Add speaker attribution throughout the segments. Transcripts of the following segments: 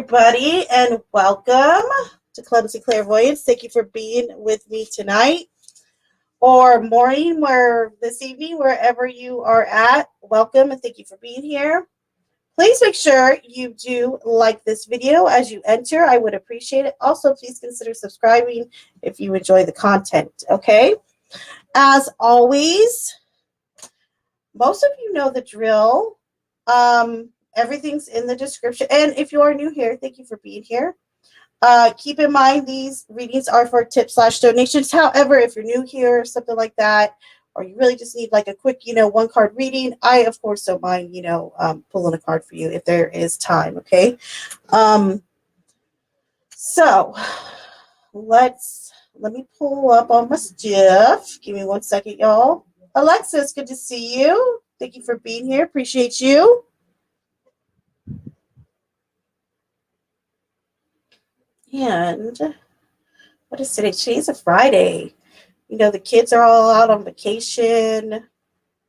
Speaker 1: everybody, and welcome to Clumsy Clairvoyance. Thank you for being with me tonight, or morning, where this evening, wherever you are at. Welcome, and thank you for being here. Please make sure you do like this video as you enter. I would appreciate it. Also, please consider subscribing if you enjoy the content, okay? As always, most of you know the drill. Everything's in the description. And if you are new here, thank you for being here. Keep in mind, these readings are for tips/donations. However, if you're new here, something like that, or you really just need like a quick, one card reading, I, of course, don't mind, pulling a card for you if there is time. Okay. So let me pull up all my stuff. Give me 1 second, y'all. Alexis, good to see you. Thank you for being here. Appreciate you. And what is today? Today's a Friday. The kids are all out on vacation. They're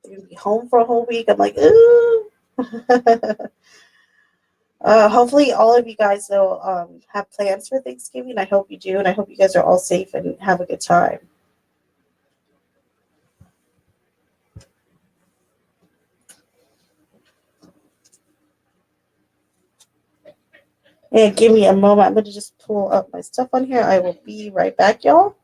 Speaker 1: going to be home for a whole week. I'm like, ooh. Hopefully all of you guys, though, have plans for Thanksgiving. I hope you do. And I hope you guys are all safe and have a good time. And give me a moment. I'm going to just pull up my stuff on here. I will be right back, y'all.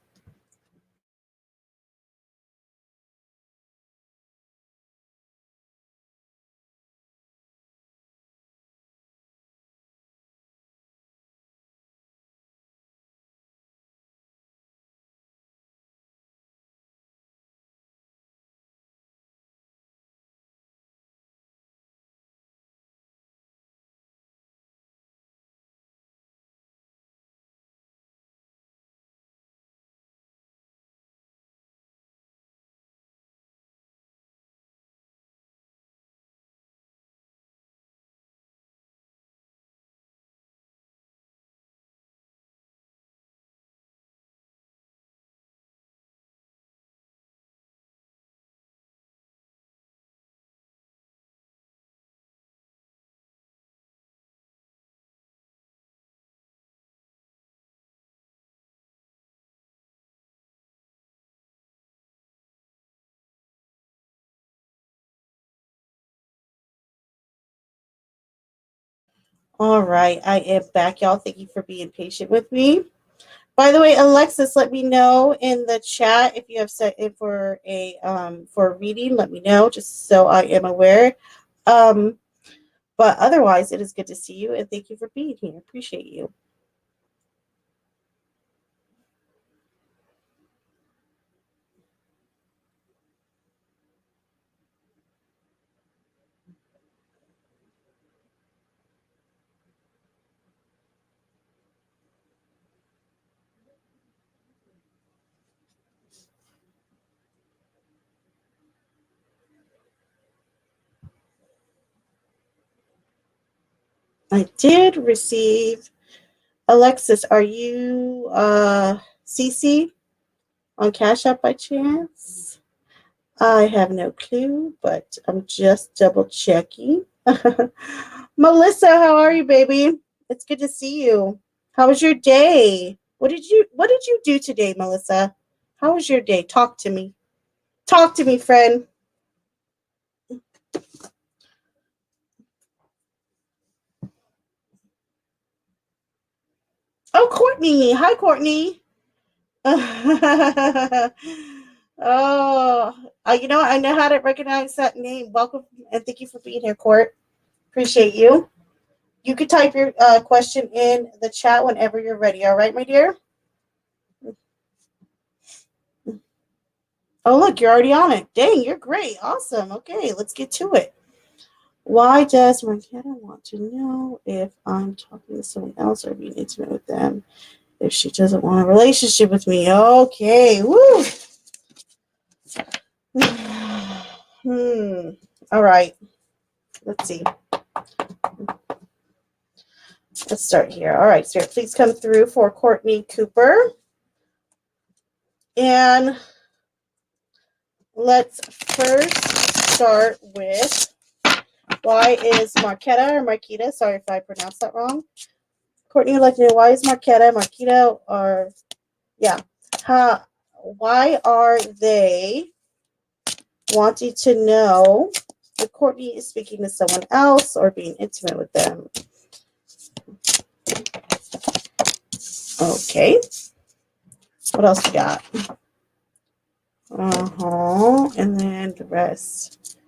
Speaker 1: All right, I am back, y'all. Thank you for being patient with me. By the way, Alexis, let me know in the chat if you have set in for a reading. Let me know just so I am aware. But otherwise, it is good to see you, and thank you for being here. Appreciate you. I did receive. Alexis, are you CC on Cash App by chance? I have no clue, but I'm just double checking. Melissa, how are you, baby? It's good to see you. How was your day? What did you do today, Melissa? How was your day? Talk to me. Talk to me, friend. Oh, Courtney. Hi, Courtney. Oh, I know how to recognize that name. Welcome and thank you for being here, Court. Appreciate you. You could type your question in the chat whenever you're ready. All right, my dear? Oh, look, you're already on it. Dang, you're great. Awesome. Okay, let's get to it. Why does Marquetta want to know if I'm talking to someone else or being intimate with them if she doesn't want a relationship with me? Okay. Woo. All right. Let's see. Let's start here. All right, Spirit, please come through for Courtney Cooper. And let's first start with, why is Marquetta or Marquita, sorry if I pronounced that wrong, Courtney would like to know, why is Marquita, or yeah, why are they wanting to know if Courtney is speaking to someone else or being intimate with them? Okay. What else you got? And then the rest.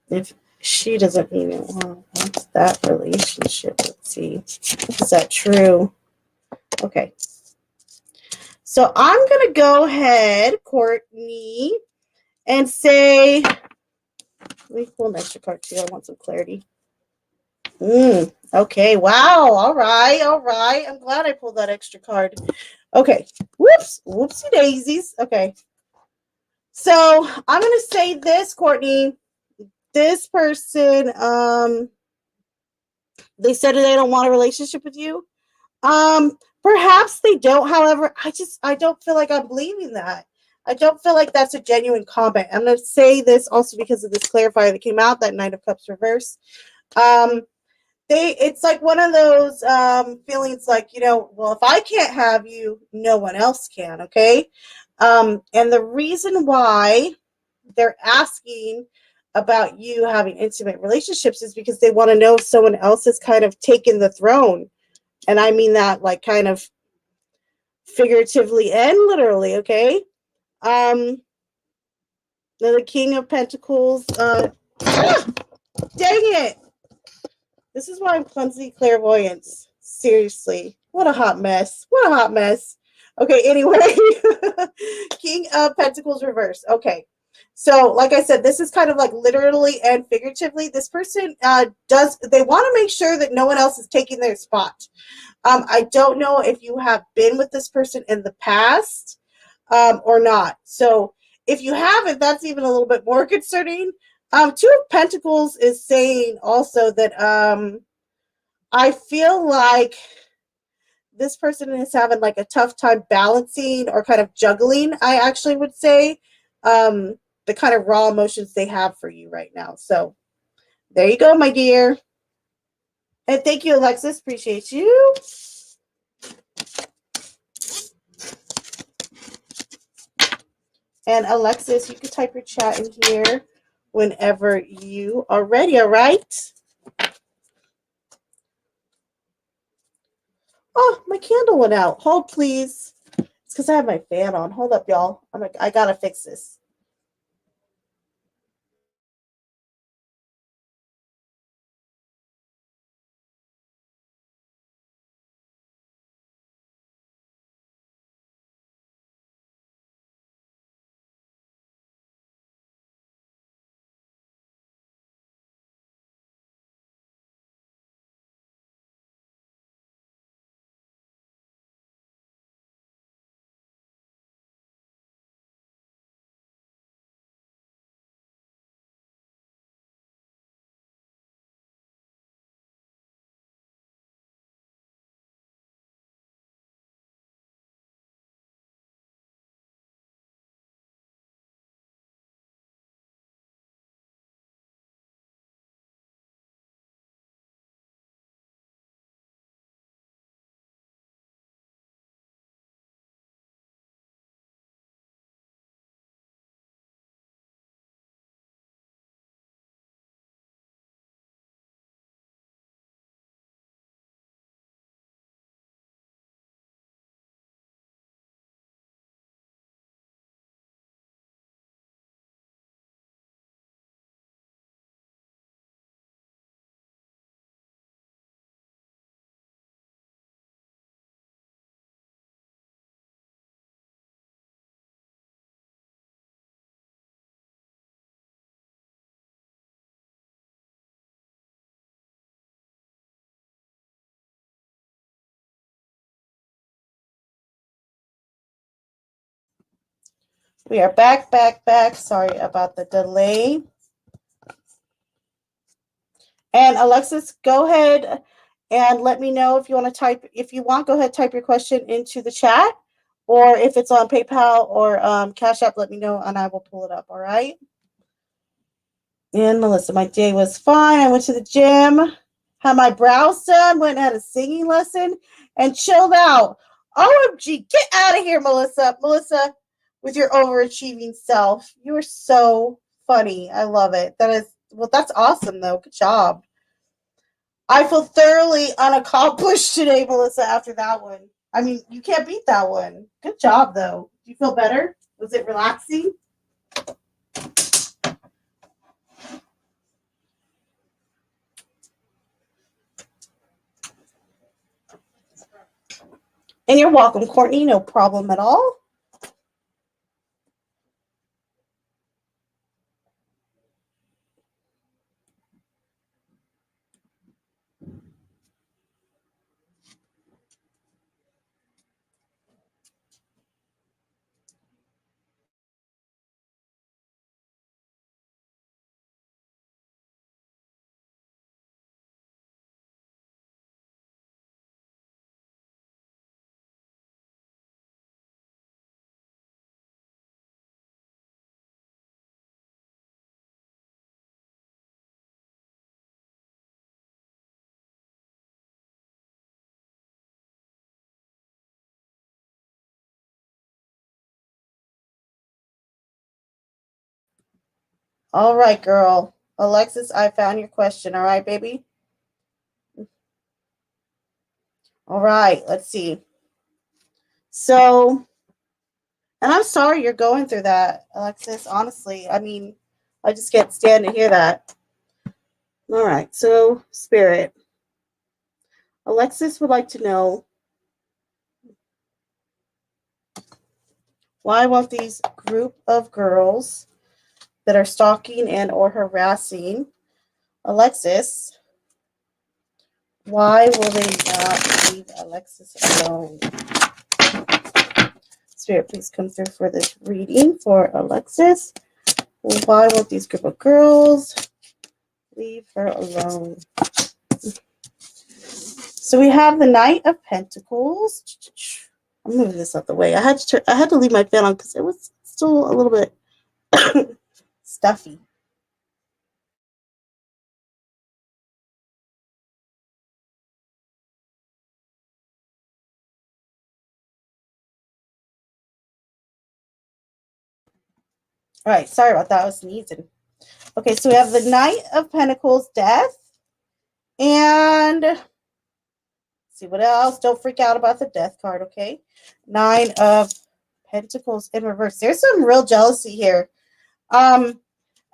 Speaker 1: If she doesn't even want that relationship, let's see. Is that true? Okay. So I'm going to go ahead, Courtney, and say, let me pull an extra card too. I want some clarity. Okay. Wow. All right. I'm glad I pulled that extra card. Okay. Whoopsie daisies. Okay. So I'm going to say this, Courtney. This person, they said they don't want a relationship with you. Perhaps they don't. However, I don't feel like I'm believing that. I don't feel like that's a genuine comment. I'm going to say this also because of this clarifier that came out, that Knight of Cups reverse. It's like one of those feelings like, well, if I can't have you, no one else can. Okay. And the reason why they're asking about you having intimate relationships is because they want to know if someone else has kind of taken the throne. And I mean that like kind of figuratively and literally, okay? The King of Pentacles. Dang it! This is why I'm clumsy clairvoyance. Seriously. What a hot mess. Okay, anyway. King of Pentacles reverse. Okay. So, like I said, this is kind of like literally and figuratively. This person they want to make sure that no one else is taking their spot. I don't know if you have been with this person in the past or not. So if you haven't, that's even a little bit more concerning. Two of Pentacles is saying also that I feel like this person is having like a tough time balancing or kind of juggling, I actually would say, the kind of raw emotions they have for you right now. So there you go, my dear. And thank you, Alexis. Appreciate you. And Alexis, you can type your chat in here whenever you are ready, all right? Oh, my candle went out. Hold, please. It's because I have my fan on. Hold up, y'all. I gotta fix this. We are back. Sorry about the delay. And Alexis, go ahead and let me know if you want to type. If you want, go ahead, type your question into the chat. Or if it's on PayPal or Cash App, let me know and I will pull it up, all right? And Melissa, my day was fine. I went to the gym. had my brows done, went and had a singing lesson, and chilled out. OMG, get out of here, Melissa. Melissa, with your overachieving self. You are so funny. I love it. That's awesome, though. Good job. I feel thoroughly unaccomplished today, Melissa, after that one. I mean, you can't beat that one. Good job, though. Do you feel better? Was it relaxing? And you're welcome, Courtney. No problem at all. All right, girl. Alexis, I found your question. All right, baby? All right, let's see. So, and I'm sorry you're going through that, Alexis. Honestly, I mean, I just can't stand to hear that. All right, so Spirit. Alexis would like to know why won't these group of girls that are stalking and or harassing Alexis, why will they not leave Alexis alone? Spirit, please come through for this reading for Alexis. Why won't these group of girls leave her alone? So we have the Knight of Pentacles. I'm moving this out the way. I had to leave my fan on because it was still a little bit stuffy. All right, sorry about that. I was sneezing. Okay, so we have the Knight of Pentacles, Death, and see what else. Don't freak out about the Death card, okay? Nine of Pentacles in reverse. There's some real jealousy here.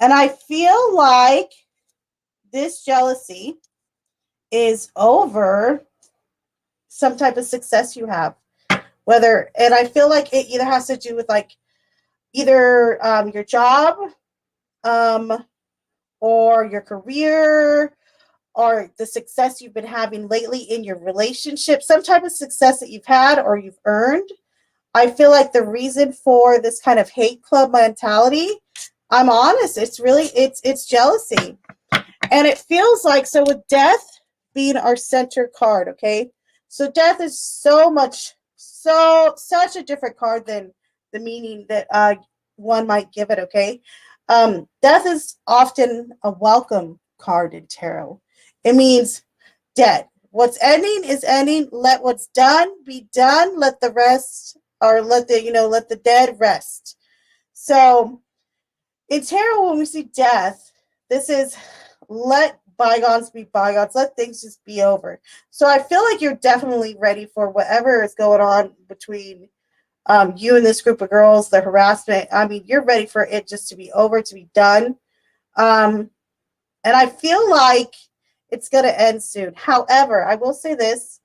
Speaker 1: And I feel like this jealousy is over some type of success you have. And I feel like it either has to do with like either your job, or your career, or the success you've been having lately in your relationship, some type of success that you've had or you've earned. I feel like the reason for this kind of hate club mentality, I'm honest, it's jealousy. And it feels like, so with Death being our center card, okay? So Death is such a different card than the meaning that one might give it, okay? Death is often a welcome card in tarot. It means dead. What's ending is ending. Let what's done be done. Let the rest, or let the dead rest. So in tarot, when we see death, this is let bygones be bygones. Let things just be over. So I feel like you're definitely ready for whatever is going on between you and this group of girls, the harassment. I mean, you're ready for it just to be over, to be done. And I feel like it's going to end soon. However, I will say this.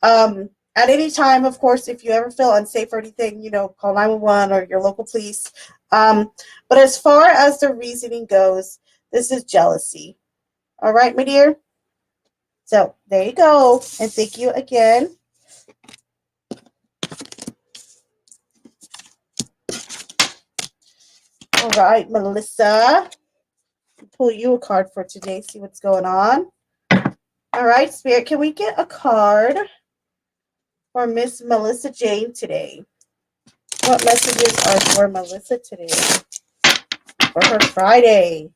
Speaker 1: At any time, of course, if you ever feel unsafe or anything, call 911 or your local police. But as far as the reasoning goes, this is jealousy. All right, my dear? So there you go. And thank you again. All right, Melissa. Pull you a card for today, see what's going on. All right, Spirit, can we get a card for Miss Melissa Jane today? What messages are for Melissa today? For her Friday.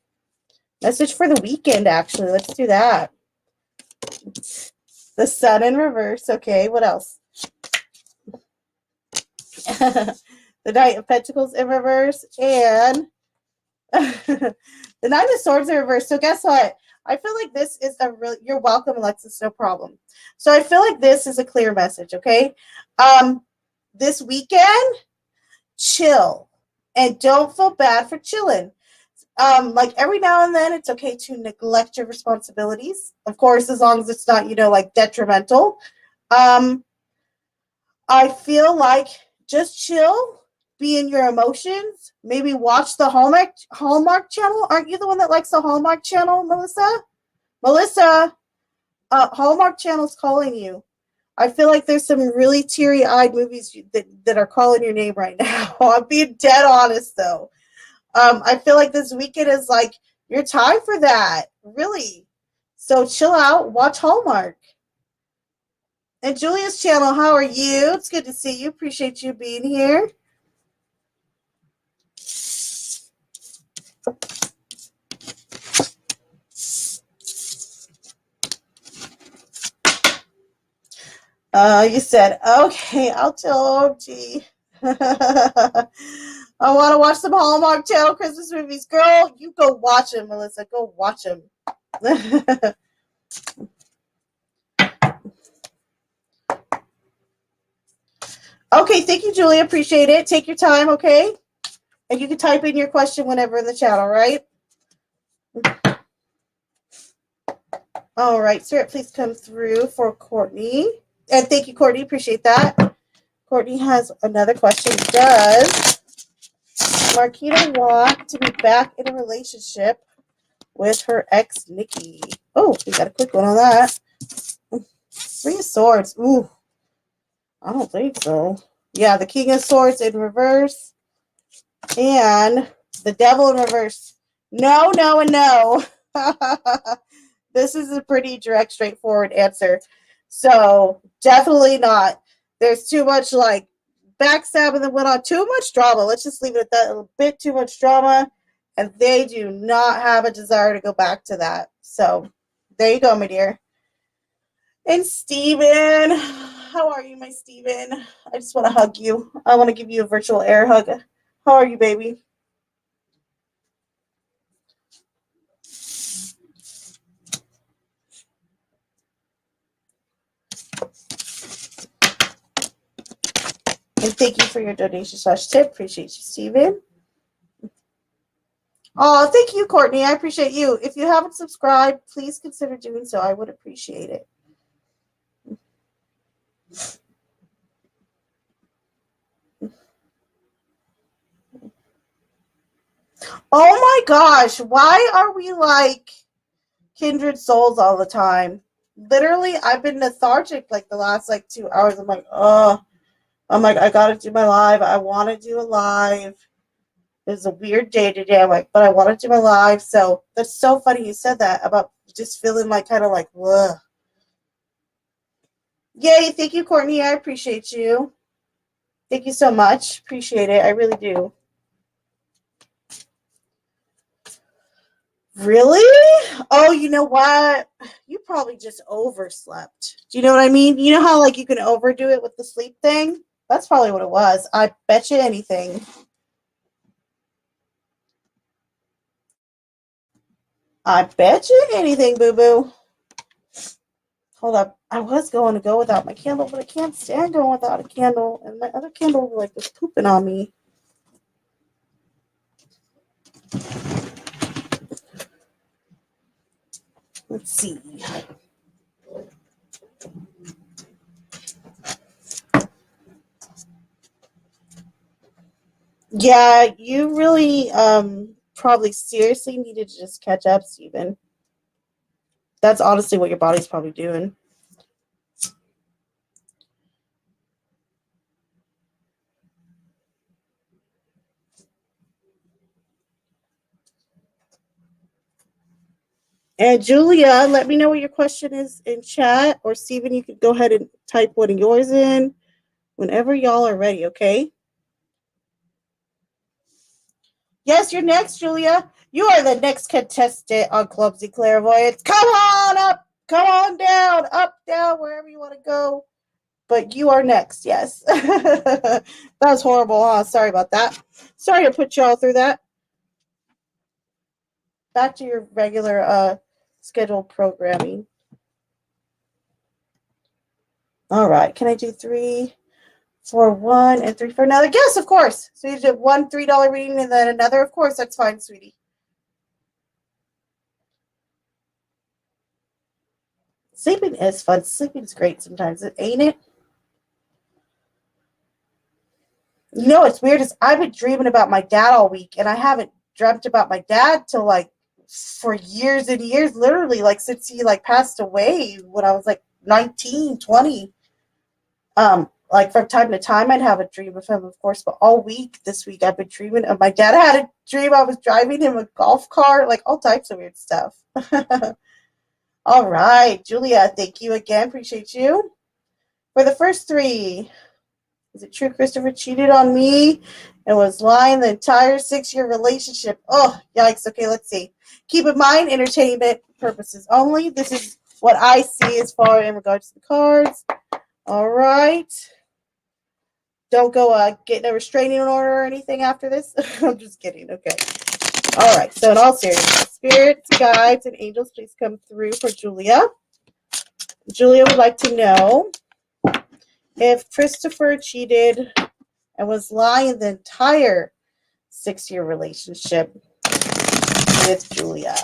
Speaker 1: Message for the weekend, actually. Let's do that. The Sun in reverse. Okay, what else? The Knight of Pentacles in reverse, and the Nine of Swords in reverse. So guess what? I feel like this is a real. You're welcome, Alexis. No problem. So I feel like this is a clear message. Okay, this weekend, chill, and don't feel bad for chilling. Like every now and then, it's okay to neglect your responsibilities. Of course, as long as it's not, like detrimental. I feel like just chill, be in your emotions. Maybe watch the Hallmark channel. Aren't you the one that likes the Hallmark channel, Melissa? Melissa, Hallmark channel's calling you. I feel like there's some really teary-eyed movies that are calling your name right now. I'm being dead honest, though. I feel like this weekend is like your time for that, really. So chill out, watch Hallmark. And Julia's channel, how are you? It's good to see you. Appreciate you being here. You said, okay, I'll tell OMG. I want to watch some Hallmark Channel Christmas movies. Girl, you go watch them, Melissa. Go watch them. Okay, thank you, Julia. Appreciate it. Take your time, okay? And you can type in your question whenever in the chat, all right? All right, Spirit, please come through for Courtney. And thank you, Courtney. Appreciate that. Courtney has another question. Does Marquita want to be back in a relationship with her ex, Nikki? Oh, we got a quick one on that. Three of Swords. Ooh, I don't think so. Yeah, the King of Swords in reverse. And the Devil in reverse. No, no, and no. This is a pretty direct, straightforward answer. So definitely not. There's too much like backstabbing that went on. Too much drama. Let's just leave it at that. A bit too much drama. And they do not have a desire to go back to that. So there you go, my dear. And Steven, how are you, my Steven? I just want to hug you. I want to give you a virtual air hug. How are you, baby? And thank you for your donation/tip. Appreciate you, Steven. Oh, thank you, Courtney. I appreciate you. If you haven't subscribed, please consider doing so. I would appreciate it. Oh my gosh, why are we like kindred souls all the time? Literally, I've been lethargic like the last 2 hours. I'm like, I gotta do my live. I want to do a live. It's a weird day today. I'm like, but I want to do my live. So that's so funny you said that about just feeling like kind of like, ugh. Yay, thank you, Courtney. I appreciate you. Thank you so much. Appreciate it. I really do. Really? Oh, you know what? You probably just overslept. Do you know what I mean? You know how like you can overdo it with the sleep thing? That's probably what it was. I bet you anything. I bet you anything, boo-boo. Hold up. I was going to go without my candle, but I can't stand going without a candle. And my other candle like was pooping on me. Let's see. Yeah, you really probably seriously needed to just catch up, Steven. That's honestly what your body's probably doing. And Julia, let me know what your question is in chat, or Steven, you could go ahead and type one of yours in whenever y'all are ready, okay? Yes, you're next, Julia. You are the next contestant on Clumsy Clairvoyance. Come on up. Come on down, up, down, wherever you want to go. But you are next, yes. That was horrible, huh? Sorry about that. Sorry to put y'all through that. Back to your regular scheduled programming. All right. Can I do 3 for one and 3 for another? Yes, of course. So you did one $3 reading and then another. Of course, that's fine, sweetie. Sleeping is fun. Sleeping is great sometimes, ain't it? You know what's weird is I've been dreaming about my dad all week, and I haven't dreamt about my dad till like for years and years, literally like since he like passed away when I was like 19, 20. Like from time to time I'd have a dream of him, of course, but all week this week I've been dreaming of my dad. I had a dream I was driving him a golf cart, like all types of weird stuff. All right, Julia, thank you again. Appreciate you. For the first 3, is it true Christopher cheated on me and was lying the entire 6-year relationship? Oh, yikes. Okay, let's see. Keep in mind, entertainment purposes only. This is what I see as far in regards to the cards. All right. Don't go getting a restraining order or anything after this. I'm just kidding. Okay. All right. So in all seriousness, spirits, guides, and angels, please come through for Julia. Julia would like to know if Christopher cheated and was lying the entire 6-year relationship with Julia.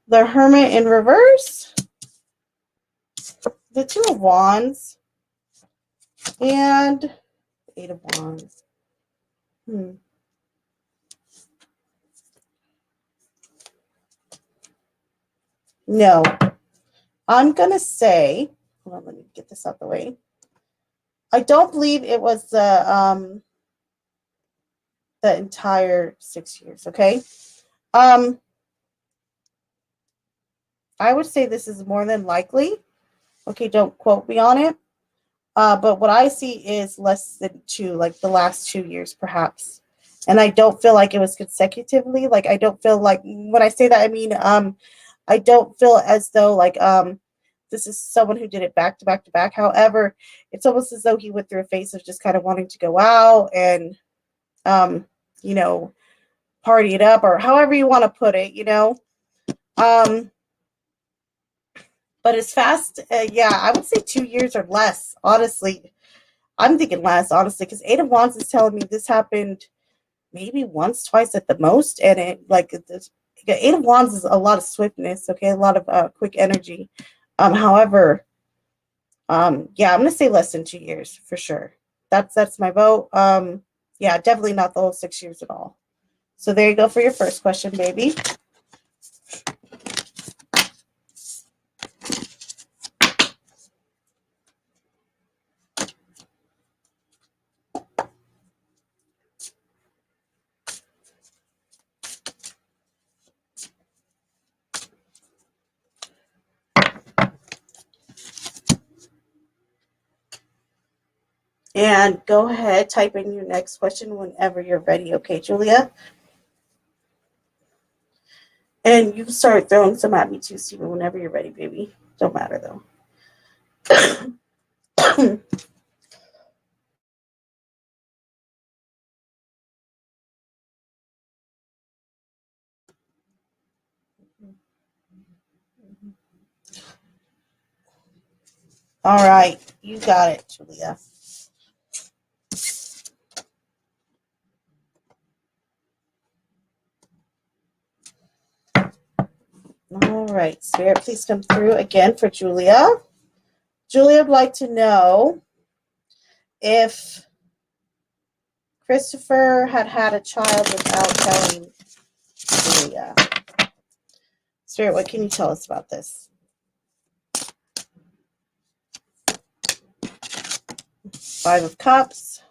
Speaker 1: The Hermit in reverse, the 2 of Wands, and 8 of Wands. No. I'm going to say, hold on, let me get this out the way. I don't believe it was the entire 6 years, okay? I would say this is more than likely. Okay, don't quote me on it. But what I see is less than 2, like the last 2 years, perhaps. And I don't feel like it was consecutively. Like I don't feel like when I say that, I mean I don't feel as though like this is someone who did it back to back to back. However, it's almost as though he went through a phase of just kind of wanting to go out and you know, party it up or however you want to put it, you know. But as fast, yeah, I would say 2 years or less. Honestly, I'm thinking less, honestly, because 8 of Wands is telling me this happened maybe once, twice at the most, and it like this. 8 of Wands is a lot of swiftness, okay, a lot of quick energy. However, yeah, I'm gonna say less than 2 years for sure. That's my vote. Yeah, definitely not the whole 6 years at all. So there you go for your first question, baby. And go ahead, type in your next question whenever you're ready, okay, Julia? And you can start throwing some at me too, Stephen, whenever you're ready, baby. Don't matter though. All right, you got it, Julia. All right, Spirit, please come through again for Julia. Julia would like to know if Christopher had a child without telling Julia. Spirit, what can you tell us about this? 5 of Cups.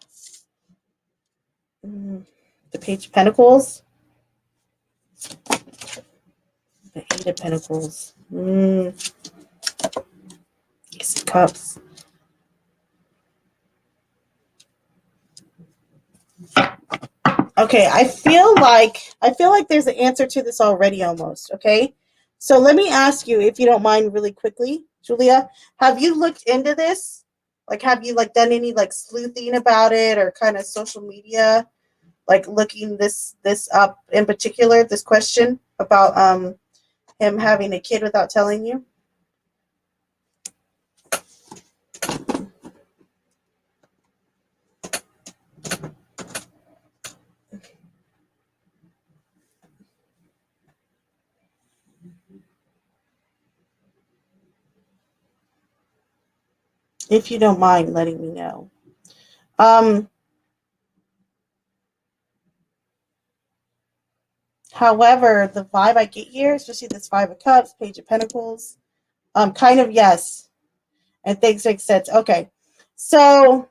Speaker 1: The Page of Pentacles. The 8 of Pentacles. Ace of Cups. Okay, I feel like there's an answer to this already almost, okay? So let me ask you, if you don't mind, really quickly, Julia, have you looked into this? Like, have you like done any like sleuthing about it, or kind of social media, like looking this up in particular, this question about him having a kid without telling you? If you don't mind letting me know. Um, However, the vibe I get here, especially this Five of Cups, Page of Pentacles, kind of yes, and things make sense. Okay, so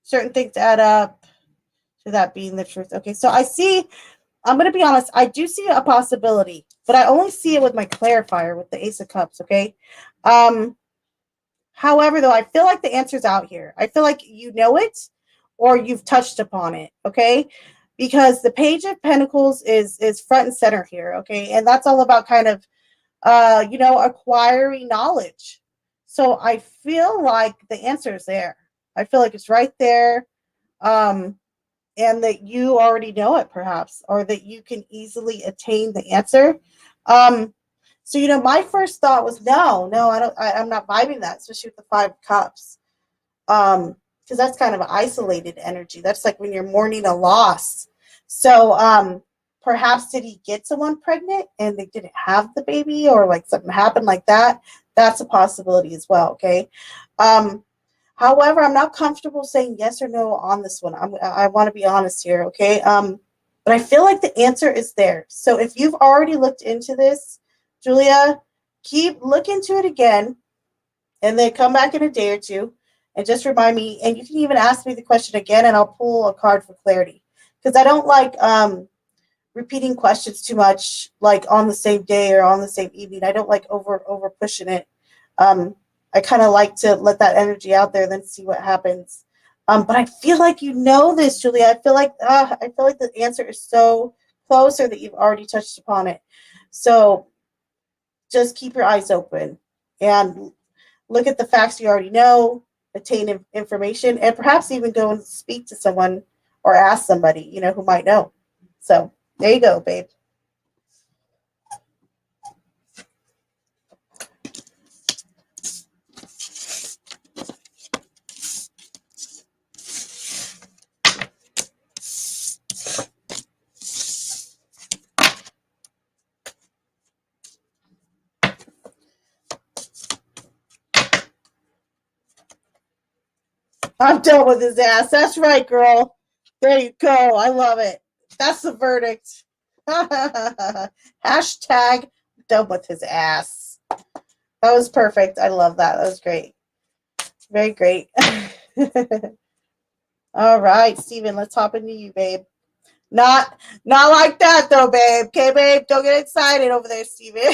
Speaker 1: certain things add up to that being the truth. Okay, so I see. I'm gonna be honest. I do see a possibility, but I only see it with my clarifier with the Ace of Cups. Okay. Um, However, though, I feel like the answer's out here. I feel like you know it, or you've touched upon it. Okay, because the Page of Pentacles is front and center here. Okay, and that's all about kind of acquiring knowledge. So I feel like the answer is there. I feel like it's right there. Um, and that you already know it, perhaps, or that you can easily attain the answer. Um, so my first thought was no, I don't. I'm not vibing that, especially with the Five of Cups, because that's kind of an isolated energy. That's like when you're mourning a loss. So perhaps did he get someone pregnant and they didn't have the baby, or like something happened like that? That's a possibility as well. Okay. Um, However, I'm not comfortable saying yes or no on this one. I want to be honest here, okay? But I feel like the answer is there. So if you've already looked into this, Julia, keep look into it again, and then come back in a day or two and just remind me. And you can even ask me the question again, and I'll pull a card for clarity, because I don't like repeating questions too much, like on the same day or on the same evening. I don't like over pushing it. Um, I kind of like to let that energy out there, then see what happens. But I feel like you know this, Julia. I feel like the answer is so close, or that you've already touched upon it. So just keep your eyes open and look at the facts you already know, attain information, and perhaps even go and speak to someone or ask somebody who might know. So there you go, babe. I'm done with his ass. That's right, girl. There you go. I love it. That's the verdict. Hashtag done with his ass. That was perfect. I love that. That was great. Very great. All right, Steven, let's hop into you, babe. Not like that though, babe. Okay, babe, don't get excited over there, Steven.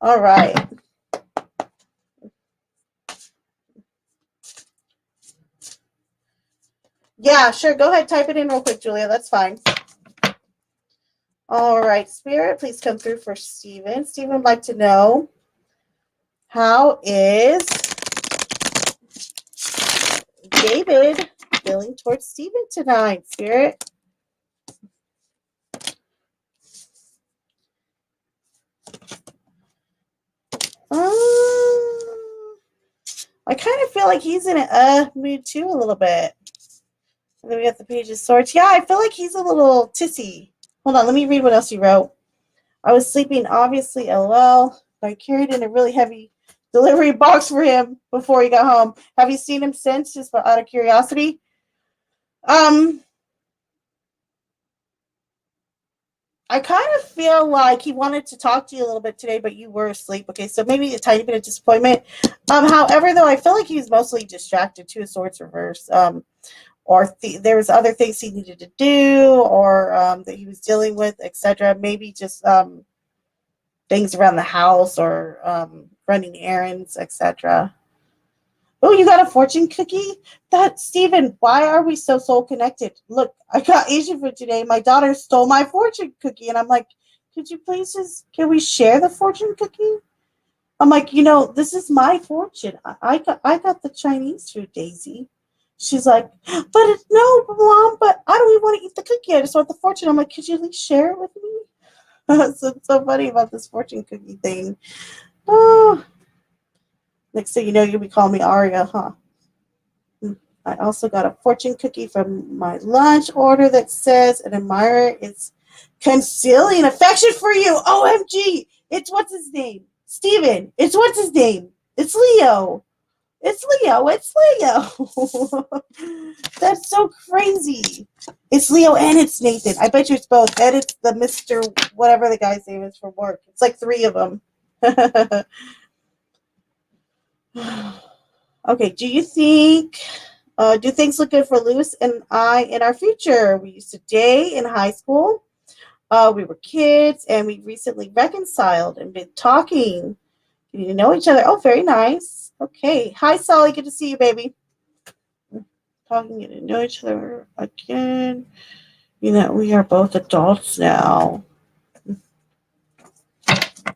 Speaker 1: All right. Yeah, sure. Go ahead, type it in real quick, Julia. That's fine. All right, Spirit, please come through for Steven. Steven would like to know, how is David feeling towards Steven tonight, Spirit? I kind of feel like he's in a mood too, a little bit. And then we got the Page of Swords. Yeah, I feel like he's a little tissy. Hold on, let me read what else he wrote. I was sleeping, obviously, LOL. I carried in a really heavy delivery box for him before he got home. Have you seen him since, just out of curiosity? Um, I kind of feel like he wanted to talk to you a little bit today, but you were asleep. Okay, so maybe a tiny bit of disappointment. However, though, I feel like he was mostly distracted. Two of Swords reverse. Or there was other things he needed to do, or that he was dealing with, etc. Maybe just things around the house, or running errands, etc. Oh, you got a fortune cookie? That Steven, why are we so soul connected? Look, I got Asian food today. My daughter stole my fortune cookie, and I'm like, could you please just can we share the fortune cookie? I'm like, this is my fortune. I got the Chinese food, Daisy. She's like, but no, mom, but I don't even want to eat the cookie. I just want the fortune. I'm like, could you at least share it with me? So it's so funny about this fortune cookie thing. Oh, next thing you know, you'll be calling me Aria, huh? I also got a fortune cookie from my lunch order that says an admirer is concealing affection for you. OMG. It's what's his name? Steven. It's what's his name? It's Leo. It's Leo. It's Leo. That's so crazy. It's Leo and it's Nathan. I bet you it's both. And it's the Mr. whatever the guy's name is for work. It's like three of them. Okay, do things look good for Lewis and I in our future? We used to date in high school. We were kids and we recently reconciled and been talking, getting to know each other. Oh, very nice. Okay. Hi, Sally. Good to see you, baby. Talking, getting to know each other again. We are both adults now.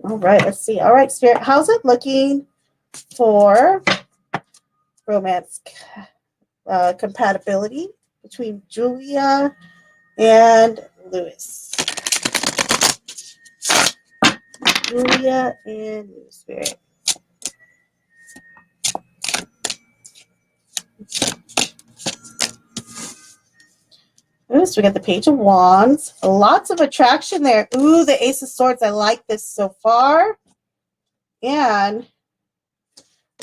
Speaker 1: All right, let's see. All right, Spirit, how's it looking for romance compatibility between Julia and Lewis? Julia and Lewis, Spirit. Ooh, so we got the Page of Wands. Lots of attraction there. Ooh, the Ace of Swords. I like this so far. And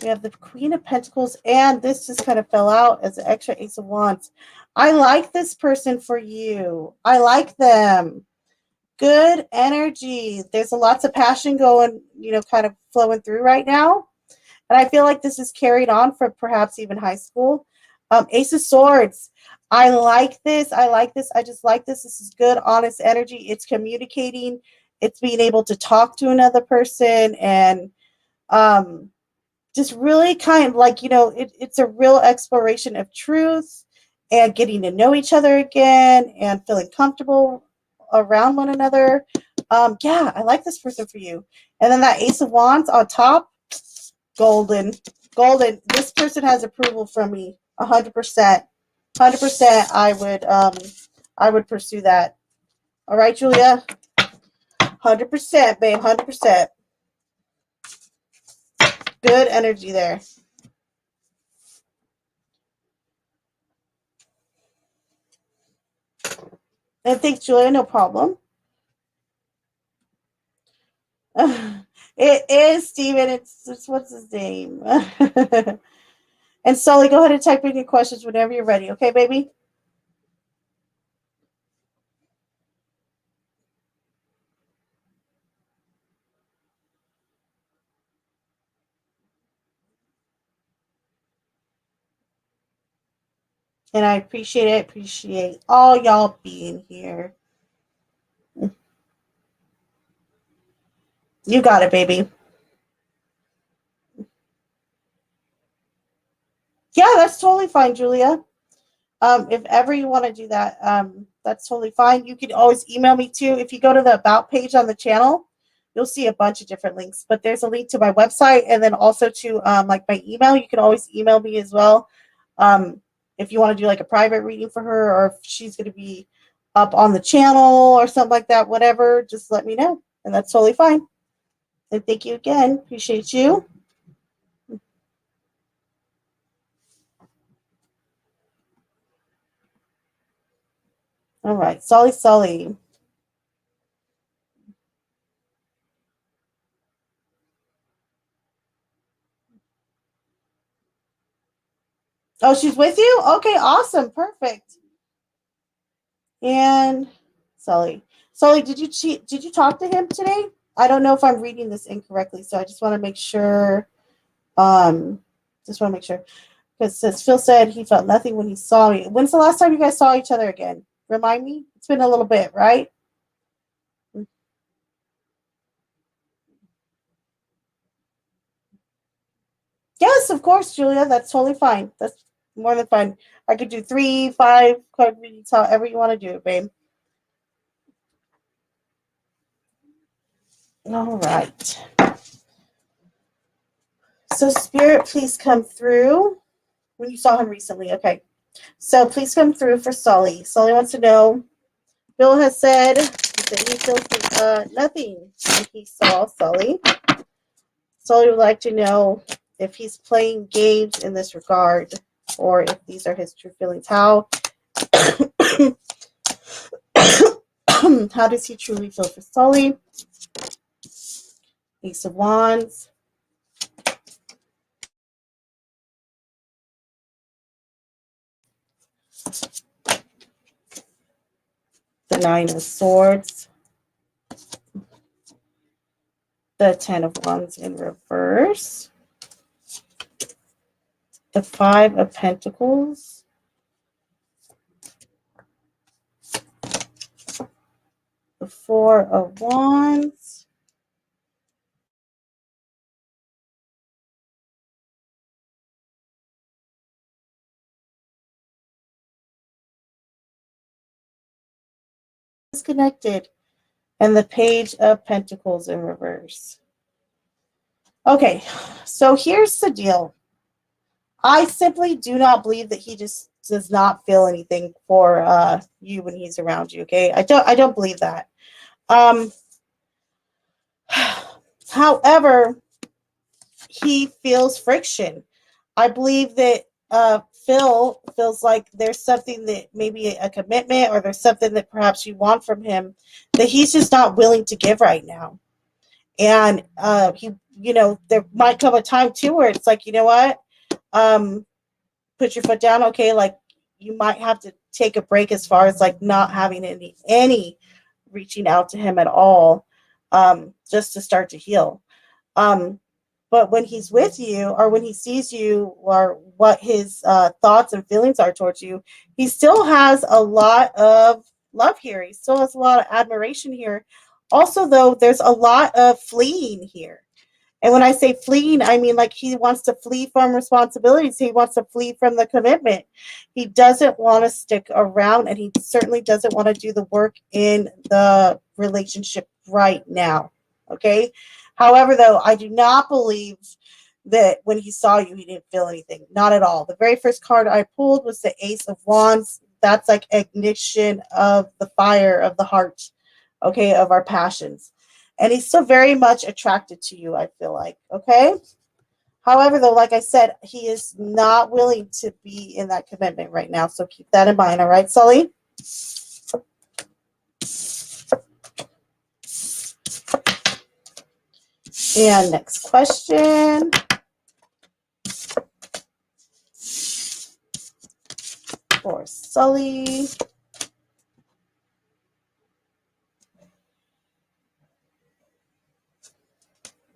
Speaker 1: we have the Queen of Pentacles. And this just kind of fell out as an extra Ace of Wands. I like this person for you. I like them. Good energy. There's lots of passion going, kind of flowing through right now. And I feel like this is carried on for perhaps even high school. Ace of Swords. I like this. I like this. I just like this. This is good, honest energy. It's communicating. It's being able to talk to another person and just really kind of like, it's a real exploration of truth and getting to know each other again and feeling comfortable around one another. Yeah, I like this person for you. And then that Ace of Wands on top. Golden. This person has approval from me. 100%. 100%. I would pursue that. All right, Julia. 100%, babe. 100%. Good energy there. And thanks, Julia. No problem. It is Steven. It's what's his name? And Sully, go ahead and type in your questions whenever you're ready. Okay, baby? And I appreciate it. Appreciate all y'all being here. You got it, baby. Yeah, that's totally fine, Julia. If ever you want to do that, that's totally fine. You can always email me too. If you go to the About page on the channel, you'll see a bunch of different links. But there's a link to my website and then also to like my email. You can always email me as well. If you want to do like a private reading for her or if she's going to be up on the channel or something like that, whatever, just let me know. And that's totally fine. And thank you again. Appreciate you. All right. Sully. Oh, she's with you? Okay, awesome. Perfect. And Sully, did you talk to him today? I don't know if I'm reading this incorrectly, so I just want to make sure. Um, just want to make sure because since Phil said he felt nothing when he saw me. When's the last time you guys saw each other again? Remind me. It's been a little bit, right? Yes, of course, Julia. That's totally fine. That's more than fine. I could do 3, 5 card readings, however you want to do it, babe. All right. So, Spirit, please come through. When you saw him recently, okay. So, please come through for Sully. Sully wants to know. Bill has said that he feels nothing when he saw Sully. Sully would like to know if he's playing games in this regard or if these are his true feelings. How how does he truly feel for Sully? Ace of Wands. The Nine of Swords. The Ten of Wands in reverse. The Five of Pentacles. The Four of Wands. Disconnected. And the Page of Pentacles in reverse. Okay, so here's the deal. I simply do not believe that he just does not feel anything for you when he's around you. Okay, I don't believe that. However, he feels friction. I believe that Phil feels like there's something that maybe a commitment or there's something that perhaps you want from him that he's just not willing to give right now. And there might come a time too where it's like, you know what, put your foot down. Okay, like you might have to take a break as far as like not having any reaching out to him at all, just to start to heal. But when he's with you or when he sees you or what his thoughts and feelings are towards you, he still has a lot of love here. He still has a lot of admiration here. Also, though, there's a lot of fleeing here. And when I say fleeing, I mean like he wants to flee from responsibilities. He wants to flee from the commitment. He doesn't want to stick around, and he certainly doesn't want to do the work in the relationship right now. Okay. However, though, I do not believe that when he saw you, he didn't feel anything. Not at all. The very first card I pulled was the Ace of Wands. That's like ignition of the fire of the heart, okay, of our passions. And he's still very much attracted to you, I feel like, okay? However, though, like I said, he is not willing to be in that commitment right now. So keep that in mind, all right, Sully? And next question. For Sully.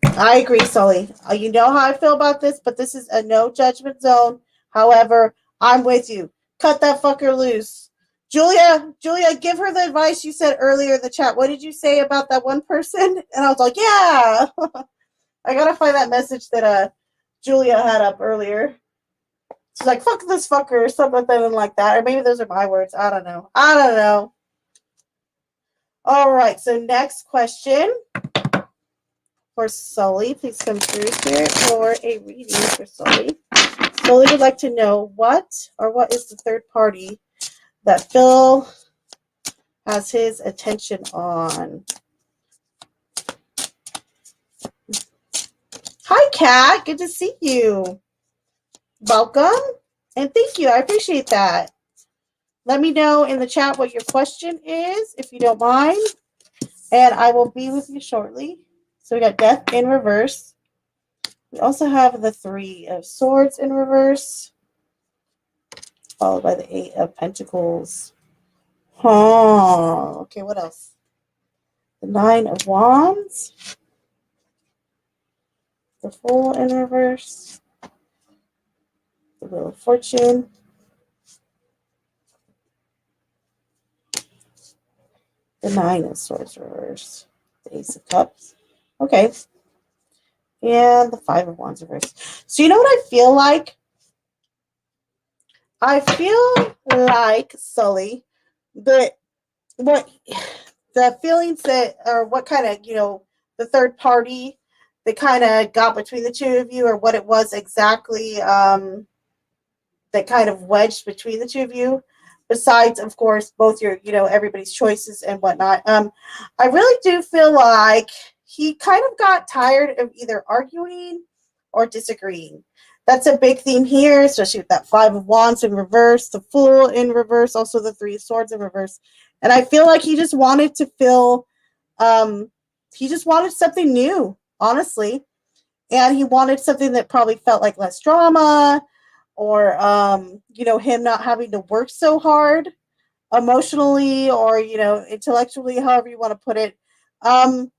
Speaker 1: I agree, Sully. You know how I feel about this, but this is a no judgment zone. However, I'm with you. Cut that fucker loose. Julia, give her the advice you said earlier in the chat. What did you say about that one person? And I was like, yeah. I gotta find that message that Julia had up earlier. She's like, fuck this fucker or something like that. Or maybe those are my words. I don't know. All right, so next question for Sully. Please come through here for a reading for Sully. Sully would like to know what is the third party that Phil has his attention on. Hi, Kat. Good to see you. Welcome. And thank you. I appreciate that. Let me know in the chat what your question is, if you don't mind. And I will be with you shortly. So we got Death in reverse. We also have the Three of Swords in reverse, followed by the Eight of Pentacles. Okay, what else? The Nine of Wands. The Fool in reverse. The Wheel of Fortune. The Nine of Swords reverse. The Ace of Cups. Okay. And the Five of Wands reversed. So you know what I feel like? I feel like, Sully, that what the feelings that, or what kind of, the third party that kind of got between the two of you, or what it was exactly, that kind of wedged between the two of you, besides of course both your, everybody's choices and whatnot. I really do feel like he kind of got tired of either arguing or disagreeing. That's a big theme here, especially with that Five of Wands in reverse, the Fool in reverse, also the Three of Swords in reverse. And I feel like he just wanted to feel, he just wanted something new, honestly. And he wanted something that probably felt like less drama, or him not having to work so hard emotionally, or intellectually, however you want to put it. um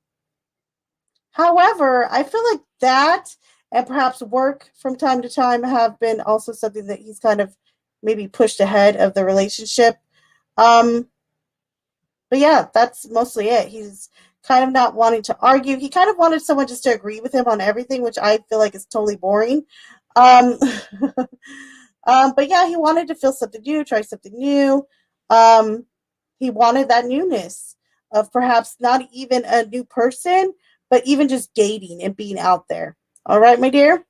Speaker 1: However, I feel like that, and perhaps work from time to time, have been also something that he's kind of maybe pushed ahead of the relationship. um but yeah, that's mostly it. He's kind of not wanting to argue. He kind of wanted someone just to agree with him on everything, which I feel like is totally boring. um but yeah, he wanted to feel something new, try something new. Um, he wanted that newness of perhaps not even a new person, but even just dating and being out there. All right, my dear.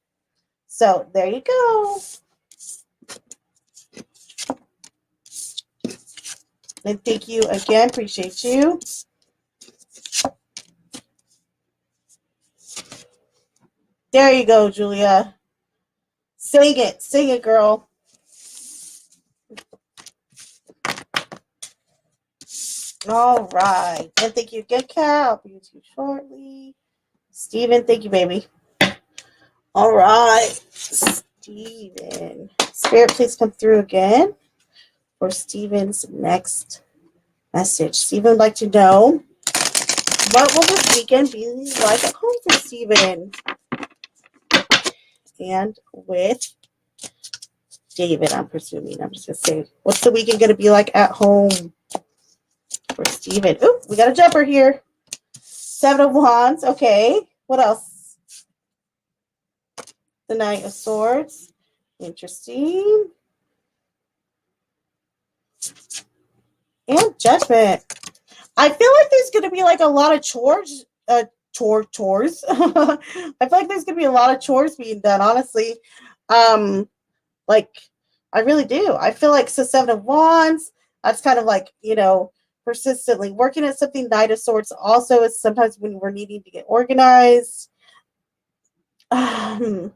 Speaker 1: So there you go. And thank you again. Appreciate you. There you go, Julia. Sing it. Sing it, girl. All right. And thank you again, Kat. I'll be with you shortly. Steven, thank you, baby. All right. Steven. Spirit, please come through again for Steven's next message. Steven would like to know, what will this weekend be like at home for Steven? And with David, I'm presuming. I'm just going to say, what's the weekend going to be like at home for Steven? Ooh, we got a jumper here. Seven of Wands. Okay. What else? The Knight of Swords. Interesting. And Judgment. I feel like there's going to be like a lot of chores. Chores. I feel like there's going to be a lot of chores being done, honestly. Like, I really do. I feel like, so Seven of Wands, that's kind of like, persistently working at something. Knight of Swords also is sometimes when we're needing to get organized. Um,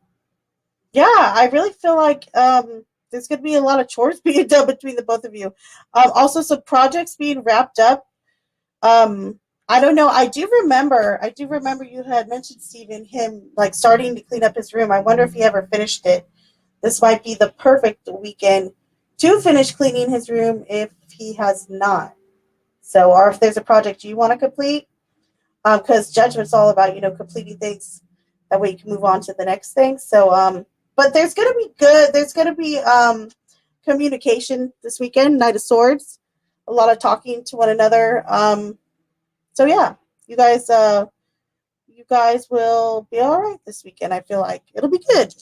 Speaker 1: yeah, I really feel like there's going to be a lot of chores being done between the both of you. Also, some projects being wrapped up. I don't know. I do remember you had mentioned, Stephen, him like starting to clean up his room. I wonder if he ever finished it. This might be the perfect weekend to finish cleaning his room if he has not. So, or if there's a project you want to complete, because Judgment's all about, completing things. That way you can move on to the next thing. So, but there's gonna be good. There's gonna be communication this weekend. Knight of Swords, a lot of talking to one another. So yeah, you guys, will be all right this weekend. I feel like it'll be good.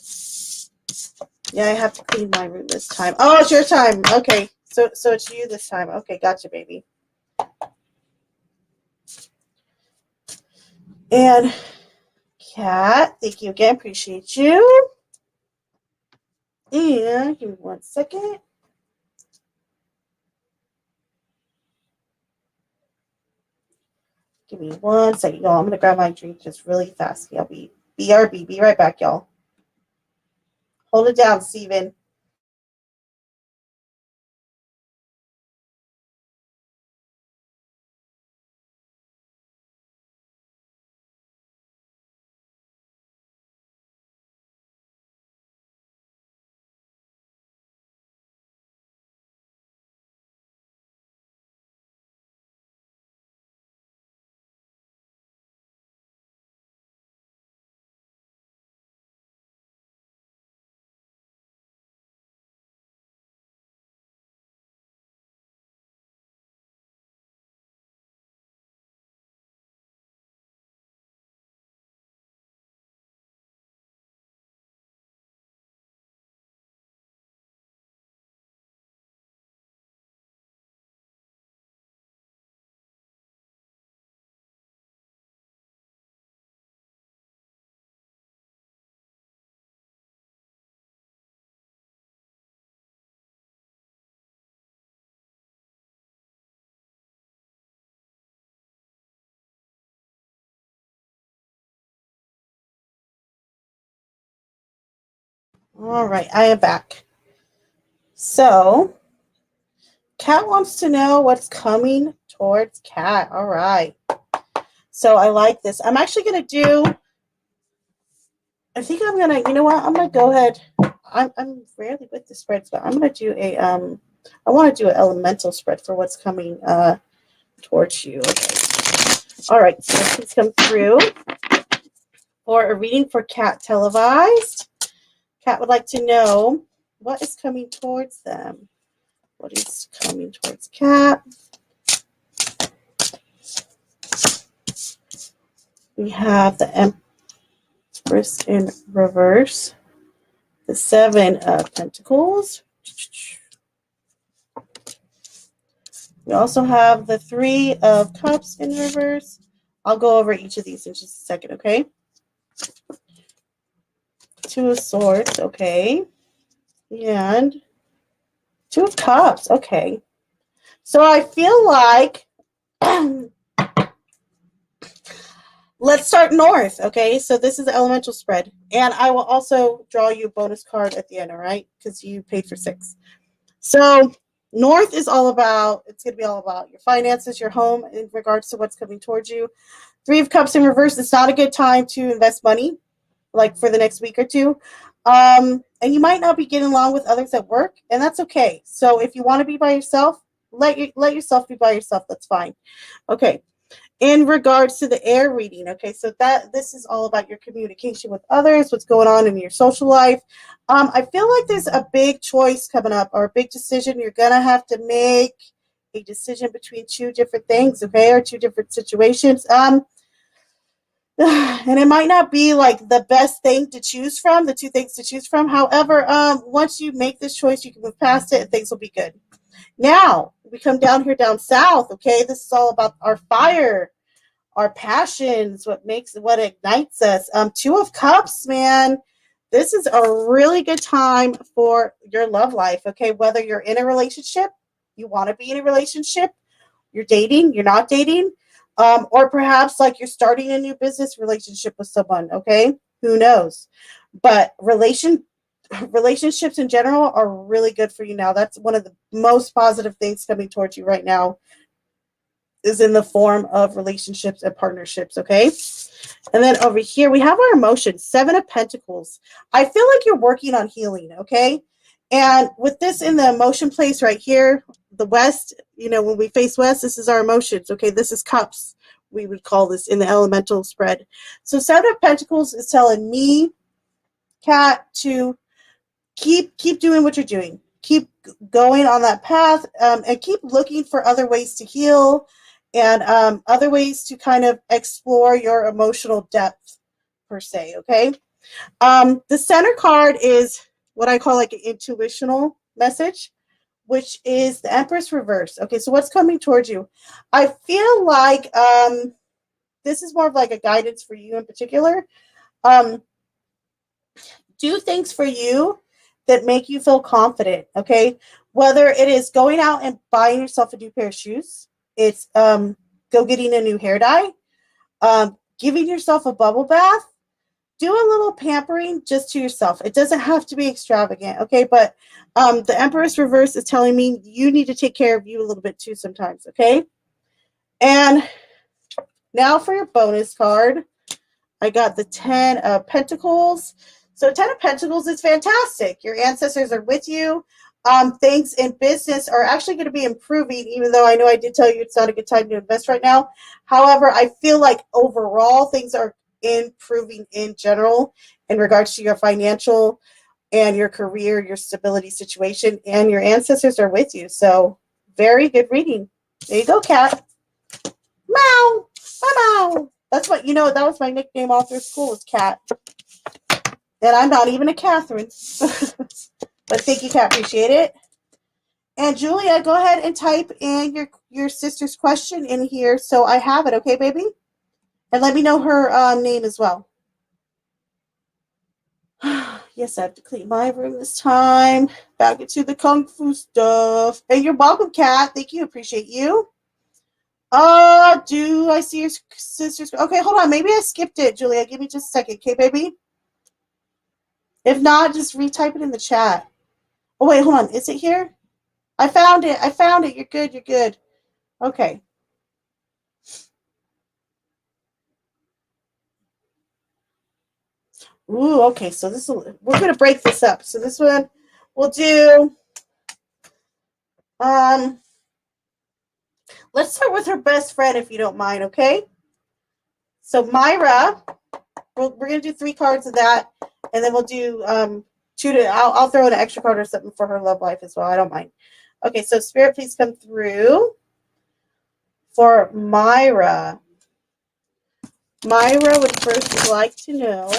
Speaker 1: Yeah, I have to clean my room this time. Oh, it's your time. Okay, so it's you this time. Okay, gotcha, baby. And Kat, thank you again. Appreciate you. And give me 1 second. Give me 1 second, y'all. I'm gonna grab my drink just really fast. I'll be BRB. Be right back, y'all. Hold it down, Steven. All right, I am back. So, Kat wants to know what's coming towards Kat. All right. So, I like this. I'm actually going to do, I think I'm going to, you know what? I'm going to go ahead. I'm rarely with the spreads, but I'm going to do I want to do an elemental spread for what's coming towards you. Okay. All right. So, please come through for a reading for Kat televised. Kat would like to know what is coming towards them. What is coming towards Kat? We have the Empress in reverse, the Seven of Pentacles. We also have the Three of Cups in reverse. I'll go over each of these in just a second, okay? Two of Swords, okay. And Two of Cups, okay. So I feel like let's start north, okay? So this is the elemental spread. And I will also draw you a bonus card at the end, all right? Because you paid for 6. So north is all about, it's going to be all about your finances, your home in regards to what's coming towards you. Three of Cups in reverse, it's not a good time to invest money, like for the next week or two. And you might not be getting along with others at work, and that's okay. So if you want to be by yourself, let yourself be by yourself. That's fine. Okay. In regards to the air reading, okay, so that this is all about your communication with others, what's going on in your social life. I feel like there's a big choice coming up or a big decision. You're gonna have to make a decision between two different things, okay, or two different situations. And it might not be like the best thing to choose from, the two things to choose from. However, once you make this choice, you can move past it and things will be good. Now we come down here down south, okay, this is all about our fire, our passions, what ignites us. Two of Cups, man. This is a really good time for your love life. Okay, whether you're in a relationship, you want to be in a relationship, you're dating, you're not dating, or perhaps like you're starting a new business relationship with someone. Okay, who knows? But relationships in general are really good for you now. That's one of the most positive things coming towards you right now is in the form of relationships and partnerships, okay? And then over here, we have our emotions, Seven of Pentacles. I feel like you're working on healing, okay? And with this in the emotion place right here, the West, you know, when we face West, this is our emotions, okay? This is Cups, we would call this in the elemental spread. So Seven of Pentacles is telling me, Kat, to keep doing what you're doing. Keep going on that path, and keep looking for other ways to heal and other ways to kind of explore your emotional depth per se. Okay. The center card is what I call like an intuitional message, which is the Empress reverse. Okay, so what's coming towards you? I feel like this is more of like a guidance for you in particular. Um, do things for you that make you feel confident, okay? Whether it is going out and buying yourself a new pair of shoes, it's go getting a new hair dye, giving yourself a bubble bath, do a little pampering just to yourself. It doesn't have to be extravagant, okay? But the Empress reverse is telling me you need to take care of you a little bit too sometimes, okay? And now for your bonus card. I got the 10 of Pentacles. So 10 of Pentacles is fantastic. Your ancestors are with you. Things in business are actually going to be improving, even though I know I did tell you it's not a good time to invest right now. However, I feel like overall things are improving in general in regards to your financial and your career, your stability situation, and your ancestors are with you. So very good reading. There you go, Kat. Meow. Meow. That's what, you know, that was my nickname all through school was Kat. And I'm not even a Catherine. But thank you, Kat. Appreciate it. And Julia, go ahead and type in your sister's question in here so I have it, okay, baby? And let me know her name as well. Yes, I have to clean my room this time. Back into the Kung Fu stuff. And you're welcome, Kat. Thank you. Appreciate you. Do I see your sister's? Okay, hold on. Maybe I skipped it, Julia. Give me just a second, okay, baby? If not, just retype it in the chat. Oh, wait, hold on. Is it here? I found it. I found it. You're good. You're good. Okay. Ooh, okay. So we're gonna break this up. So this one we'll do um let's start with her best friend if you don't mind, okay? So Myra, we're gonna do 3 cards of that, and then we'll do two to I'll throw in an extra card or something for her love life as well. I don't mind. Okay, so Spirit, please come through for Myra. Myra would first like to know,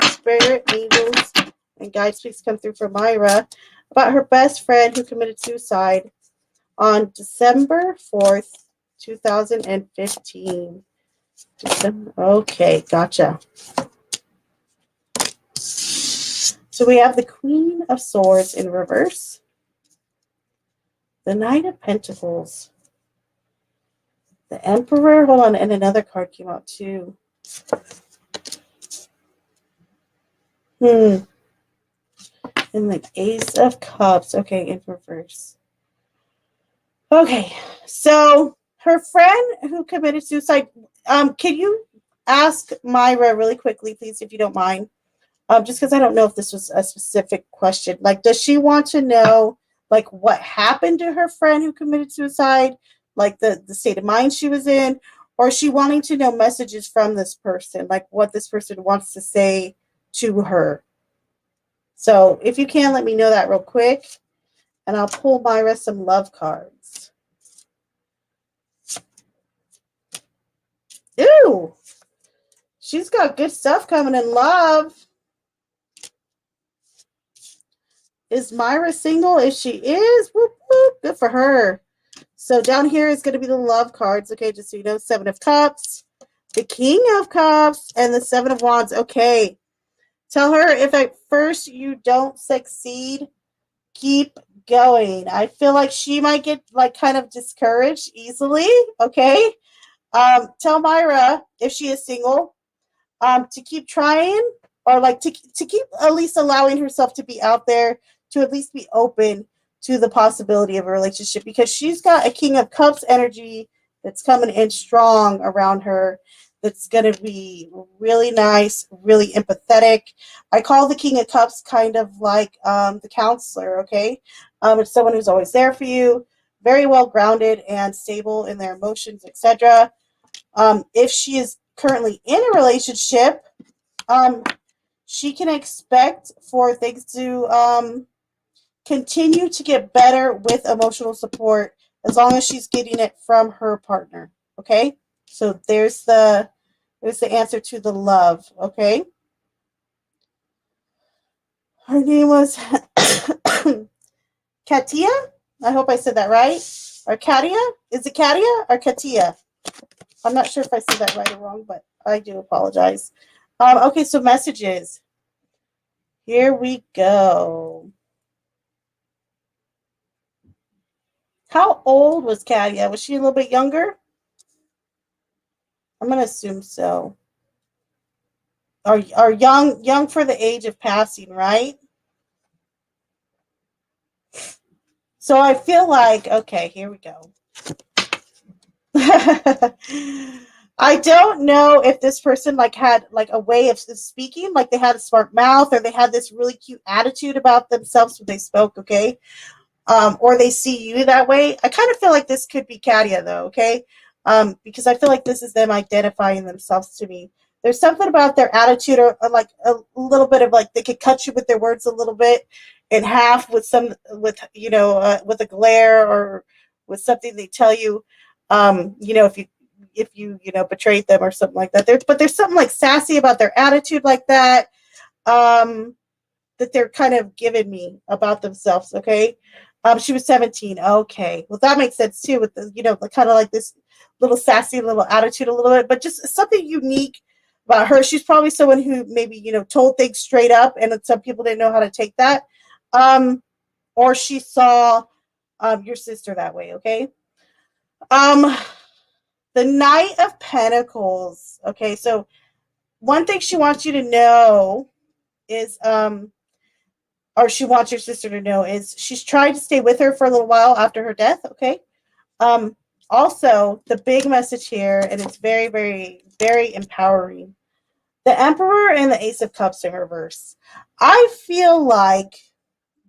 Speaker 1: Spirit, angels, and guides, please come through for Myra about her best friend who committed suicide on December 4th, 2015. Okay, gotcha. So we have the Queen of Swords in reverse, the Knight of Pentacles, the Emperor. Hold on, and another card came out too. And the Ace of Cups. Okay, in reverse. Okay, so her friend who committed suicide. Can you ask Myra really quickly, please, if you don't mind? Just because I don't know if this was a specific question. Like, does she want to know, like, what happened to her friend who committed suicide, like the state of mind she was in, or is she wanting to know messages from this person, like what this person wants to say to her? So, if you can, let me know that real quick, and I'll pull Myra some love cards. Ew, she's got good stuff coming in love. Is Myra single? If she is, whoop, whoop, good for her. So down here is going to be the love cards. Okay, just so you know, 7 of Cups, the King of Cups, and the 7 of Wands. Okay. Tell her if at first you don't succeed, keep going. I feel like she might get like kind of discouraged easily. Okay. Tell Myra if she is single, to keep trying, or like to keep at least allowing herself to be out there, to at least be open to the possibility of a relationship, because she's got a King of Cups energy that's coming in strong around her, that's going to be really nice, really empathetic. I call the King of Cups kind of like the counselor. Okay, it's someone who's always there for you, very well grounded and stable in their emotions, etc. If she is currently in a relationship, she can expect for things to continue to get better with emotional support, as long as she's getting it from her partner. Okay, so there's the answer to the love. Okay, her name was Katia. I hope I said that right. Or Katia? Is it Katia or Katia? I'm not sure if I said that right or wrong, but I do apologize. Okay, so messages. Here we go. How old was Katia? Was she a little bit younger? I'm gonna assume so. Or young for the age of passing, right? So I feel like, okay, here we go. I don't know if this person like had like a way of speaking, like they had a smart mouth, or they had this really cute attitude about themselves when they spoke. Okay, or they see you that way. I kind of feel like this could be Katia though, okay? Because I feel like this is them identifying themselves to me. There's something about their attitude, or like a little bit of like they could cut you with their words a little bit in half with with a glare, or with something they tell you. If you betrayed them or something like that. There's something like sassy about their attitude like that. Um, that they're kind of giving me about themselves. Okay. She was 17. Okay. Well, that makes sense too, with the, kind of like this little sassy little attitude a little bit, but just something unique about her. She's probably someone who maybe, told things straight up, and some people didn't know how to take that. Um, or she saw your sister that way. Okay. Um, the Knight of Pentacles. Okay. So one thing she wants you to know is, or she wants your sister to know, is she's trying to stay with her for a little while after her death. Okay. Um, Also, the big message here, and it's very, very, very empowering. The Emperor and the Ace of Cups in reverse. I feel like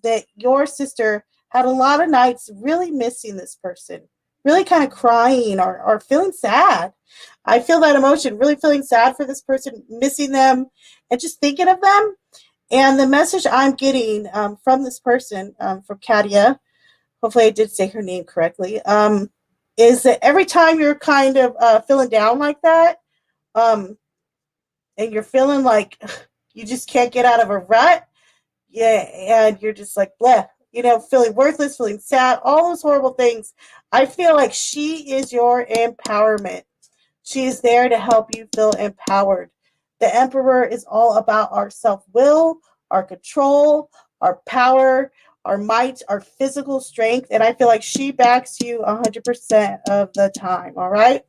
Speaker 1: that your sister had a lot of nights really missing this person, really kind of crying or feeling sad. I feel that emotion, really feeling sad for this person, missing them, and just thinking of them. And the message I'm getting from this person, from Katia, hopefully I did say her name correctly, is that every time you're kind of feeling down like that, um, and you're feeling like you just can't get out of a rut, yeah, and you're just like, bleh, feeling worthless, feeling sad, all those horrible things. I feel like she is your empowerment. She is there to help you feel empowered. The Emperor is all about our self will, our control, our power, our might, our physical strength. And I feel like she backs you 100% of the time. All right.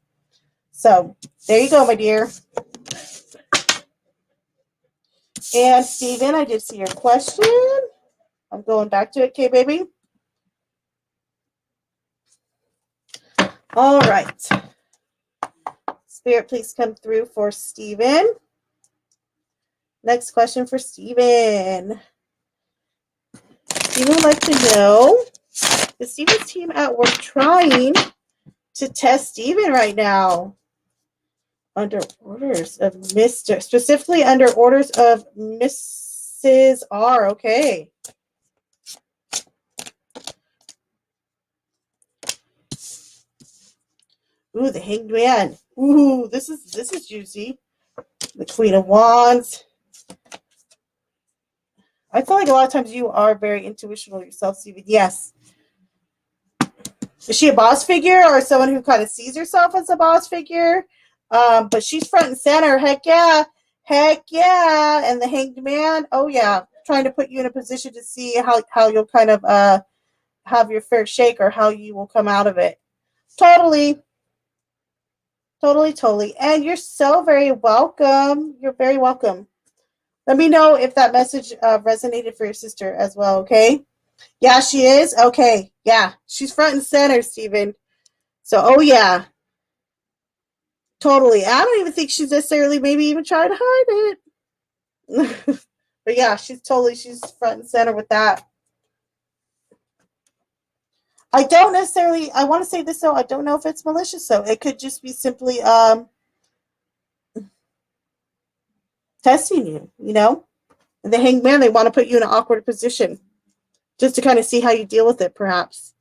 Speaker 1: So there you go, my dear. And Stephen, I did see your question. I'm going back to it. Okay, baby. All right. Spirit, please come through for Stephen. Next question for Stephen. Stephen would like to know, is Stephen's team at work trying to test Stephen right now? Under orders of Mr. Specifically under orders of Mrs. R. Okay. Ooh, the Hanged Man. Ooh, this is juicy. The Queen of Wands. I feel like a lot of times you are very intuitional yourself, Stephen. Yes. Is she a boss figure or someone who kind of sees herself as a boss figure? But she's front and center. Heck yeah. Heck yeah. And the Hanged Man, oh yeah. Trying to put you in a position to see how you'll kind of have your fair shake or how you will come out of it. Totally. Totally, totally. And you're so very welcome. You're very welcome. Let me know if that message resonated for your sister as well, okay? Yeah, she is? Okay. Yeah. She's front and center, Stephen. So, oh yeah. Totally. I don't even think she's necessarily maybe even trying to hide it. But yeah, she's front and center with that. I don't necessarily, I want to say this though, I don't know if it's malicious though. It could just be simply testing you, And the Hanged Man, they want to put you in an awkward position just to kind of see how you deal with it, perhaps.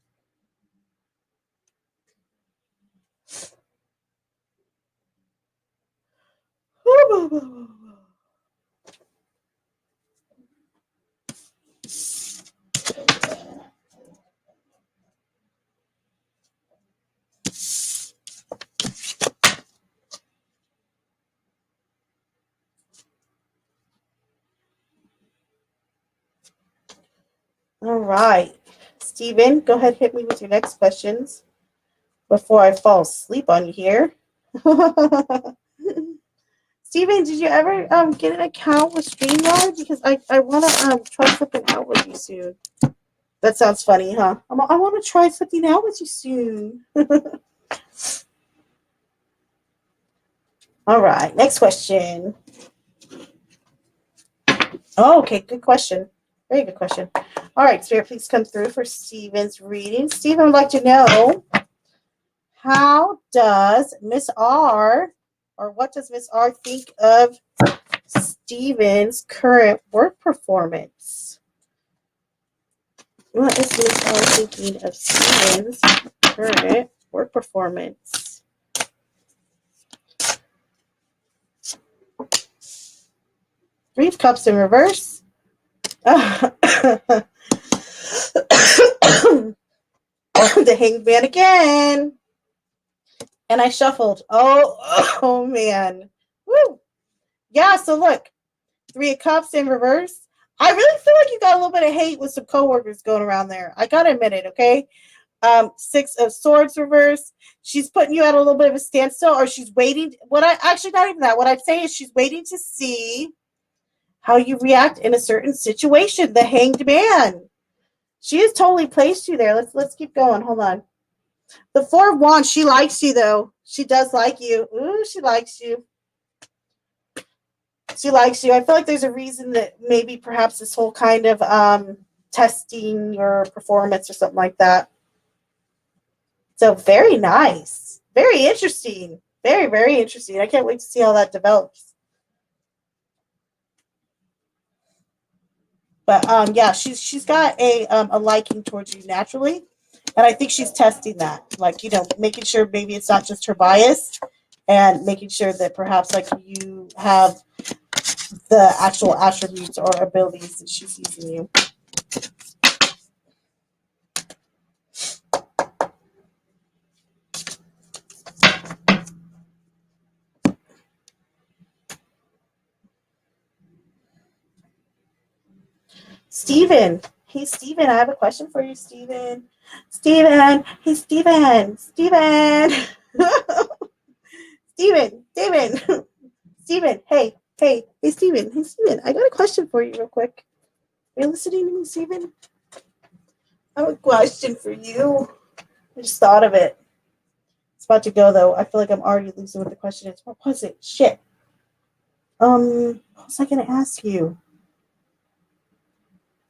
Speaker 1: All right. Stephen, go ahead, hit me with your next questions before I fall asleep on you here. Steven, did you ever get an account with StreamYard? Because I want to try something out with you soon. That sounds funny, huh? I want to try something out with you soon. All right, next question. Oh, okay, good question. Very good question. All right, Spirit, please come through for Steven's reading. Steven would like to know, how does Miss R, or what does Miss R think of Steven's current work performance? What is Miss R thinking of Steven's current work performance? Three of Cups in reverse. The Hanged Man again. And I shuffled. Oh man. Woo. Yeah, so look. Three of Cups in reverse. I really feel like you got a little bit of hate with some coworkers going around there. I gotta admit it, okay? Six of Swords reverse. She's putting you at a little bit of a standstill, or she's waiting. Not even that. What I'd say is she's waiting to see how you react in a certain situation. The Hanged Man. She has totally placed you there. Let's keep going. Hold on. The Four of Wands. She likes you though. She does like you. Ooh, she likes you. She likes you. I feel like there's a reason that maybe perhaps this whole kind of testing your performance or something like that. So very nice. Very interesting. Very, very interesting. I can't wait to see how that develops. But yeah, she's got a liking towards you naturally. And I think she's testing that. Like, making sure maybe it's not just her bias and making sure that perhaps like you have the actual attributes or abilities that she sees in you. Steven. Hey, Steven, I have a question for you, Steven. Steven. Hey, Steven. Steven. Steven. Steven. Steven. Hey, Steven. Hey, Steven. I got a question for you real quick. Are you listening to me, Steven? I have a question for you. I just thought of it. It's about to go, though. I feel like I'm already losing what the question is. What was it? Shit. What was I going to ask you?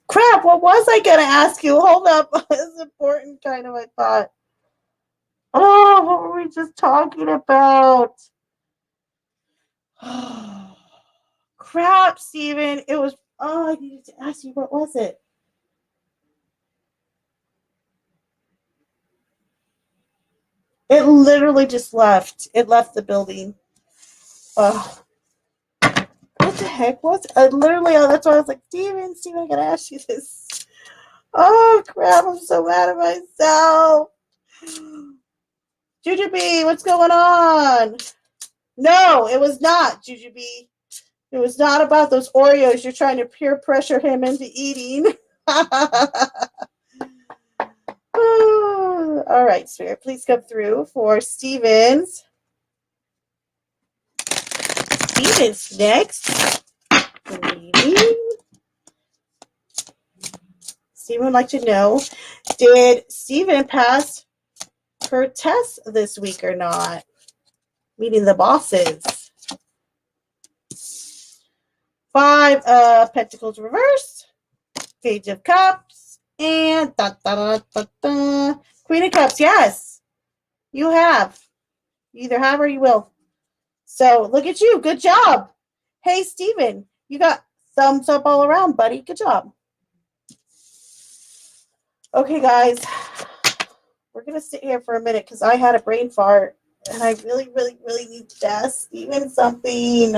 Speaker 1: Crap, what was I going to ask you? Hold up. It's important, kind of, I thought. Oh, what were we just talking about? Crap, Steven. It was, I needed to ask you, what was it? It literally just left. It left the building. What the heck was it? Literally, that's why I was like, Steven, I gotta ask you this. Oh, crap, I'm so mad at myself. Jujubee, what's going on? No, it was not, Jujubee. It was not about those Oreos you're trying to peer pressure him into eating. All right, Spirit, please come through for Steven's. Steven's next. Steven would like to know, did Steven pass her test this week or not? Meeting the bosses. 5 of Pentacles reversed. Page of Cups. And Queen of Cups. Yes, you have. You either have or you will. So look at you. Good job. Hey, Steven, you got thumbs up all around, buddy. Good job. Okay, guys. We're going to sit here for a minute because I had a brain fart. And I really, really, really need to ask Steven something.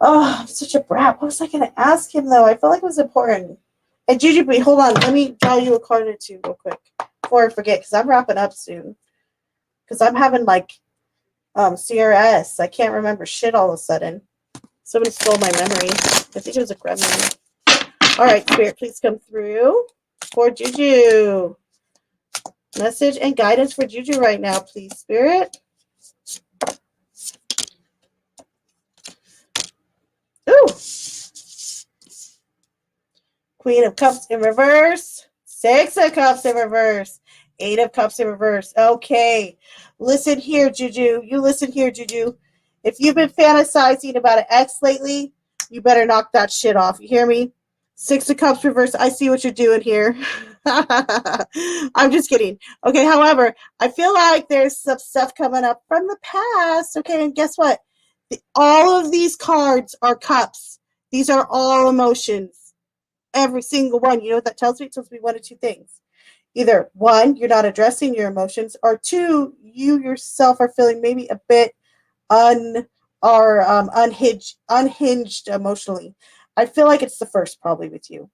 Speaker 1: Oh, I'm such a brat. What was I going to ask him, though? I felt like it was important. And Jujubee, hold on. Let me draw you a card or two real quick before I forget, because I'm wrapping up soon. Because I'm having, like, CRS. I can't remember shit all of a sudden. Somebody stole my memory. I think it was a gremlin. All right, Spirit, please come through for Juju. Message and guidance for Juju right now, please, Spirit. Ooh. Queen of Cups in reverse. 6 of Cups in reverse. 8 of Cups in reverse. Okay. Listen here, Juju. You listen here, Juju. If you've been fantasizing about an ex lately, you better knock that shit off. You hear me? 6 of Cups reverse. I see what you're doing here. I'm just kidding. Okay, however, I feel like there's some stuff coming up from the past. Okay, and guess what? All of these cards are cups. These are all emotions. Every single one. You know what that tells me? It tells me one of two things. Either 1, you're not addressing your emotions, or 2, you yourself are feeling maybe a bit unhinged emotionally. I feel like it's the first probably with you.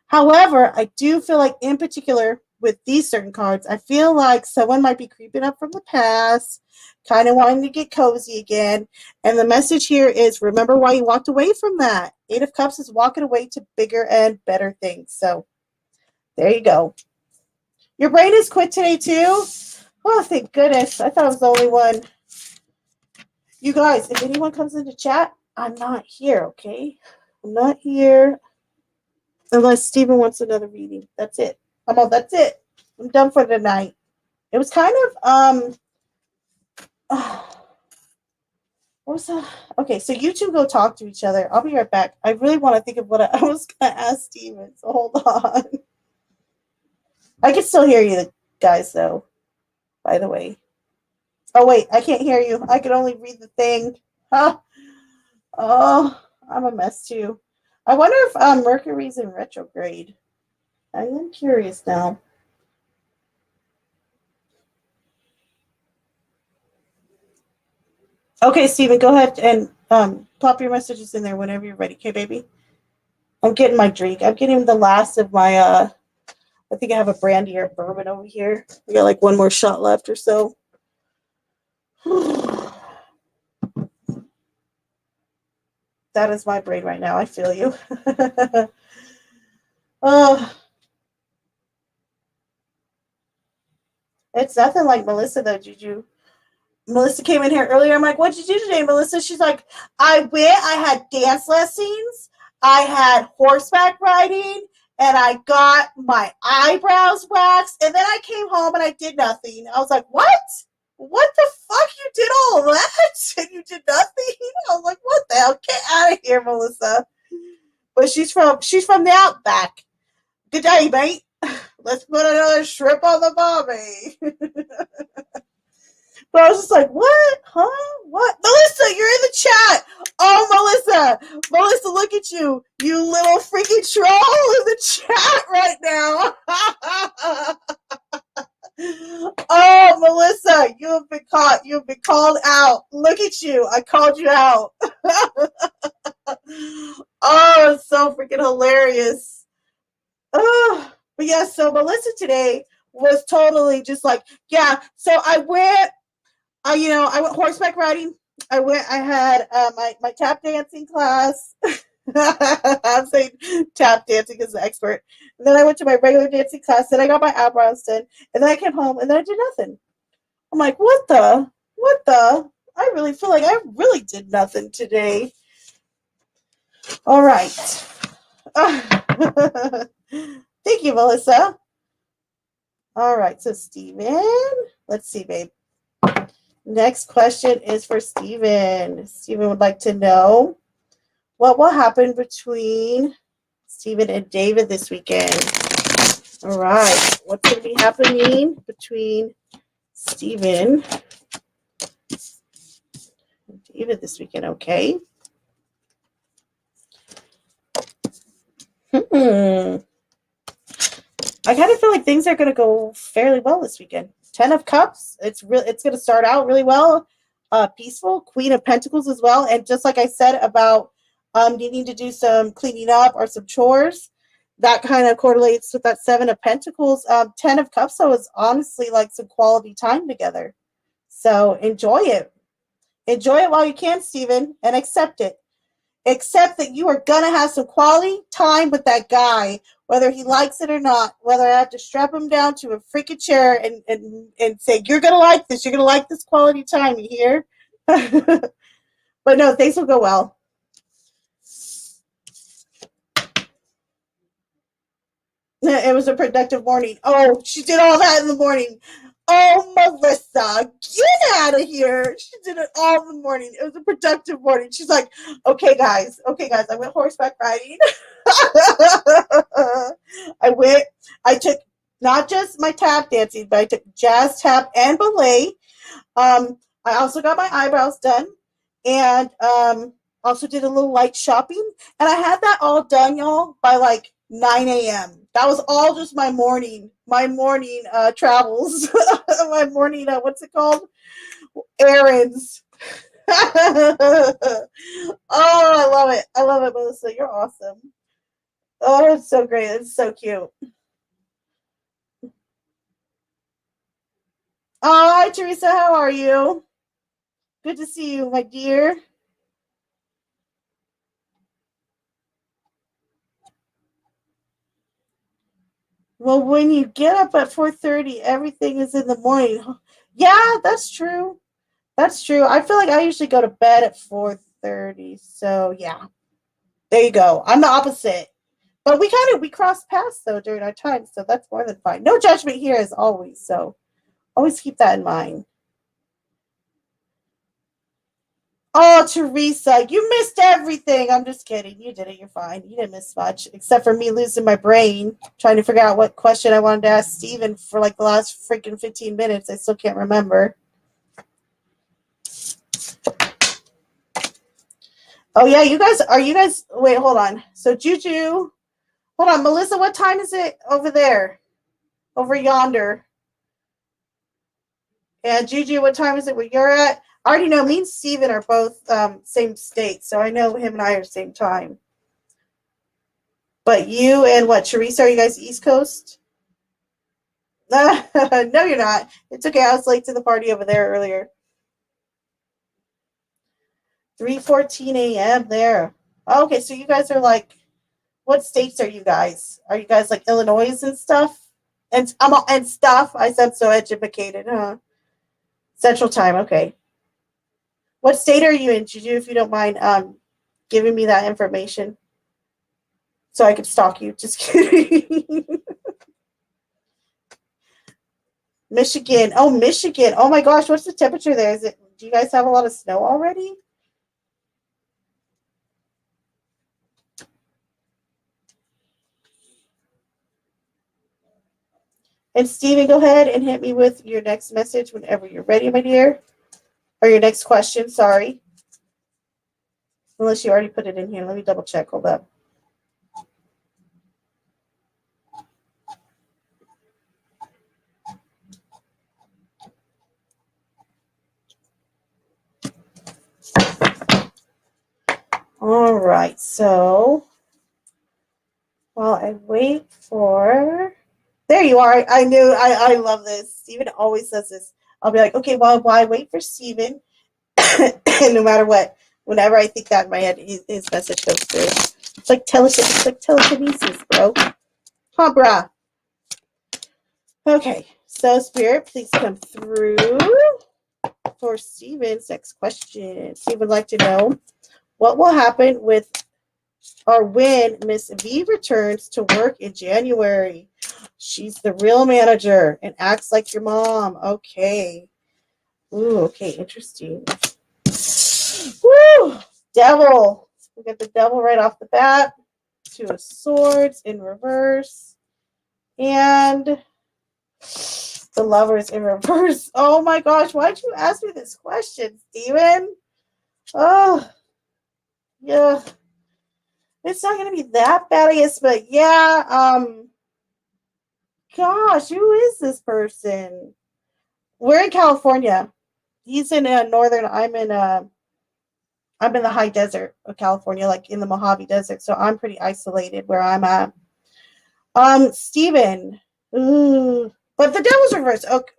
Speaker 1: However, I do feel like in particular with these certain cards, I feel like someone might be creeping up from the past, kind of wanting to get cozy again. And the message here is, remember why you walked away from that. 8 of Cups is walking away to bigger and better things. So there you go. Your brain is quit today too? Oh, thank goodness. I thought I was the only one. You guys, if anyone comes into chat, I'm not here, okay? I'm not here unless Steven wants another reading. That's it. That's it. I'm done for tonight. It was kind of what was that? Okay, so you two go talk to each other. I'll be right back. I really want to think of what I was gonna ask Steven, so hold on. I can still hear you guys though, by the way. Oh wait, I can't hear you. I can only read the thing. Huh? Oh, I'm a mess too. I wonder if Mercury's in retrograde. I am curious now. Okay, Steven, go ahead and pop your messages in there whenever you're ready. Okay, baby? I'm getting my drink. I'm getting the last of my I think I have a brandy or bourbon over here. We got like one more shot left or so. That is my brain right now. I feel you. Oh, it's nothing like Melissa though, Juju. Melissa came in here earlier. I'm like, what'd you do today, Melissa? She's like, I went, I had dance lessons, I had horseback riding, and I got my eyebrows waxed, and then I came home and I did nothing. I was like, what? What the fuck? You did all that? And you did nothing? I was like, what the hell? Get out of here, Melissa. But she's from the outback. Good day, mate. Let's put another shrimp on the barbie. But I was just like, what? Huh? What? Melissa, you're in the chat. Oh, Melissa, look at you. You little freaking troll in the chat right now. Oh, Melissa, you have been caught. You have been called out. Look at you. I called you out. Oh, it's so freaking hilarious. Oh, but yeah, so Melissa today was totally just like, yeah, so I went horseback riding. I had my tap dancing class. I'm saying tap dancing is the expert. And then I went to my regular dancing class. Then I got my eyebrows done. And then I came home and then I did nothing. I'm like, what the? What the? I really feel like I really did nothing today. All right. Thank you, Melissa. All right. So, Steven, let's see, babe. Next question is for Steven. Steven would like to know what will happen between Steven and David this weekend. All right. What's going to be happening between Steven and David this weekend? Okay. I kind of feel like things are going to go fairly well this weekend. 10 of Cups. It's going to start out really well. Peaceful. Queen of Pentacles as well. And just like I said about needing to do some cleaning up or some chores, that kind of correlates with that 7 of Pentacles. 10 of Cups, so is honestly like some quality time together. So enjoy it. Enjoy it while you can, Steven, and accept it. Accept that you are going to have some quality time with that guy, whether he likes it or not, whether I have to strap him down to a freaking chair and say, you're going to like this. You're going to like this quality time, you hear? But no, things will go well. It was a productive morning. Oh, she did all that in the morning. Oh, Melissa, get out of here. She did it all in the morning. It was a productive morning. She's like, okay, guys, I went horseback riding. I took not just my tap dancing, but I took jazz, tap, and ballet. I also got my eyebrows done and also did a little light shopping. And I had that all done, y'all, by like 9 a.m. That was all just my morning travels, my morning, what's it called? Errands. Oh, I love it. I love it, Melissa. You're awesome. Oh, it's so great. It's so cute. Oh, hi, Teresa. How are you? Good to see you, my dear. Well, when you get up at 4:30, everything is in the morning. Yeah, that's true. That's true. I feel like I usually go to bed at 4:30. So, yeah. There you go. I'm the opposite. But we crossed paths though during our time, so that's more than fine. No judgment here as always, so always keep that in mind. Oh, Teresa, you missed everything. I'm just kidding. You did it. You're fine. You didn't miss much, except for me losing my brain trying to figure out what question I wanted to ask Steven for like the last freaking 15 minutes. I still can't remember. Oh, yeah, wait, hold on. So, Juju, hold on. Melissa, what time is it over there? Over yonder. And Juju, what time is it where you're at? I already know me and Steven are both same state, so I know him and I are same time. But you and what, Teresa, are you guys East Coast? No, you're not. It's okay. I was late to the party over there earlier. 3:14 a.m. there. Okay, so you guys are like, what states are you guys? Are you guys like Illinois and stuff? And stuff. I said so educated, huh? Central Time. Okay. What state are you in, Juju? If you don't mind, giving me that information, so I could stalk you. Just kidding. Michigan. Oh, Michigan. Oh my gosh, what's the temperature there? Do you guys have a lot of snow already? And Steven, go ahead and hit me with your next message whenever you're ready, my dear. Or your next question, sorry. Unless you already put it in here. Let me double check. Hold up. All right, so while I wait for... There you are. I knew. I love this. Steven always says this. I'll be like, okay, well, while I wait for Steven, no matter what, whenever I think that in my head, his message goes through. It's like telekinesis, bro. Huh, brah. Okay, so Spirit, please come through for Steven's next question. Steve would like to know what will happen with or when Miss V returns to work in January. She's the real manager and acts like your mom. Okay. Ooh, okay, interesting. Woo! Devil. We got the devil right off the bat. Two of Swords in reverse. And the Lovers in reverse. Oh my gosh, why'd you ask me this question, Steven? Oh, yeah. It's not going to be that bad, I guess, but yeah, gosh, who is this person? We're in California. He's in northern. I'm in the high desert of California, like in the Mojave Desert. So I'm pretty isolated where I'm at. Steven. Ooh. But the devil's reverse. Okay.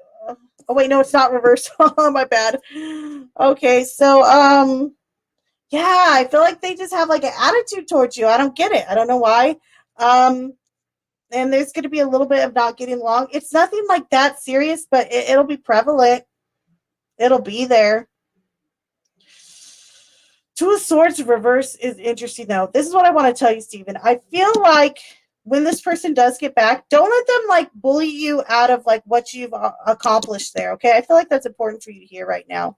Speaker 1: Oh wait, no, it's not reverse. Oh, my bad. Okay, so yeah, I feel like they just have like an attitude towards you. I don't get it. I don't know why. And there's going to be a little bit of not getting along. It's nothing like that serious, but it'll be prevalent. It'll be there. Two of Swords reverse is interesting, though. This is what I want to tell you, Steven. I feel like when this person does get back, don't let them like bully you out of like what you've accomplished there. Okay, I feel like that's important for you to hear right now.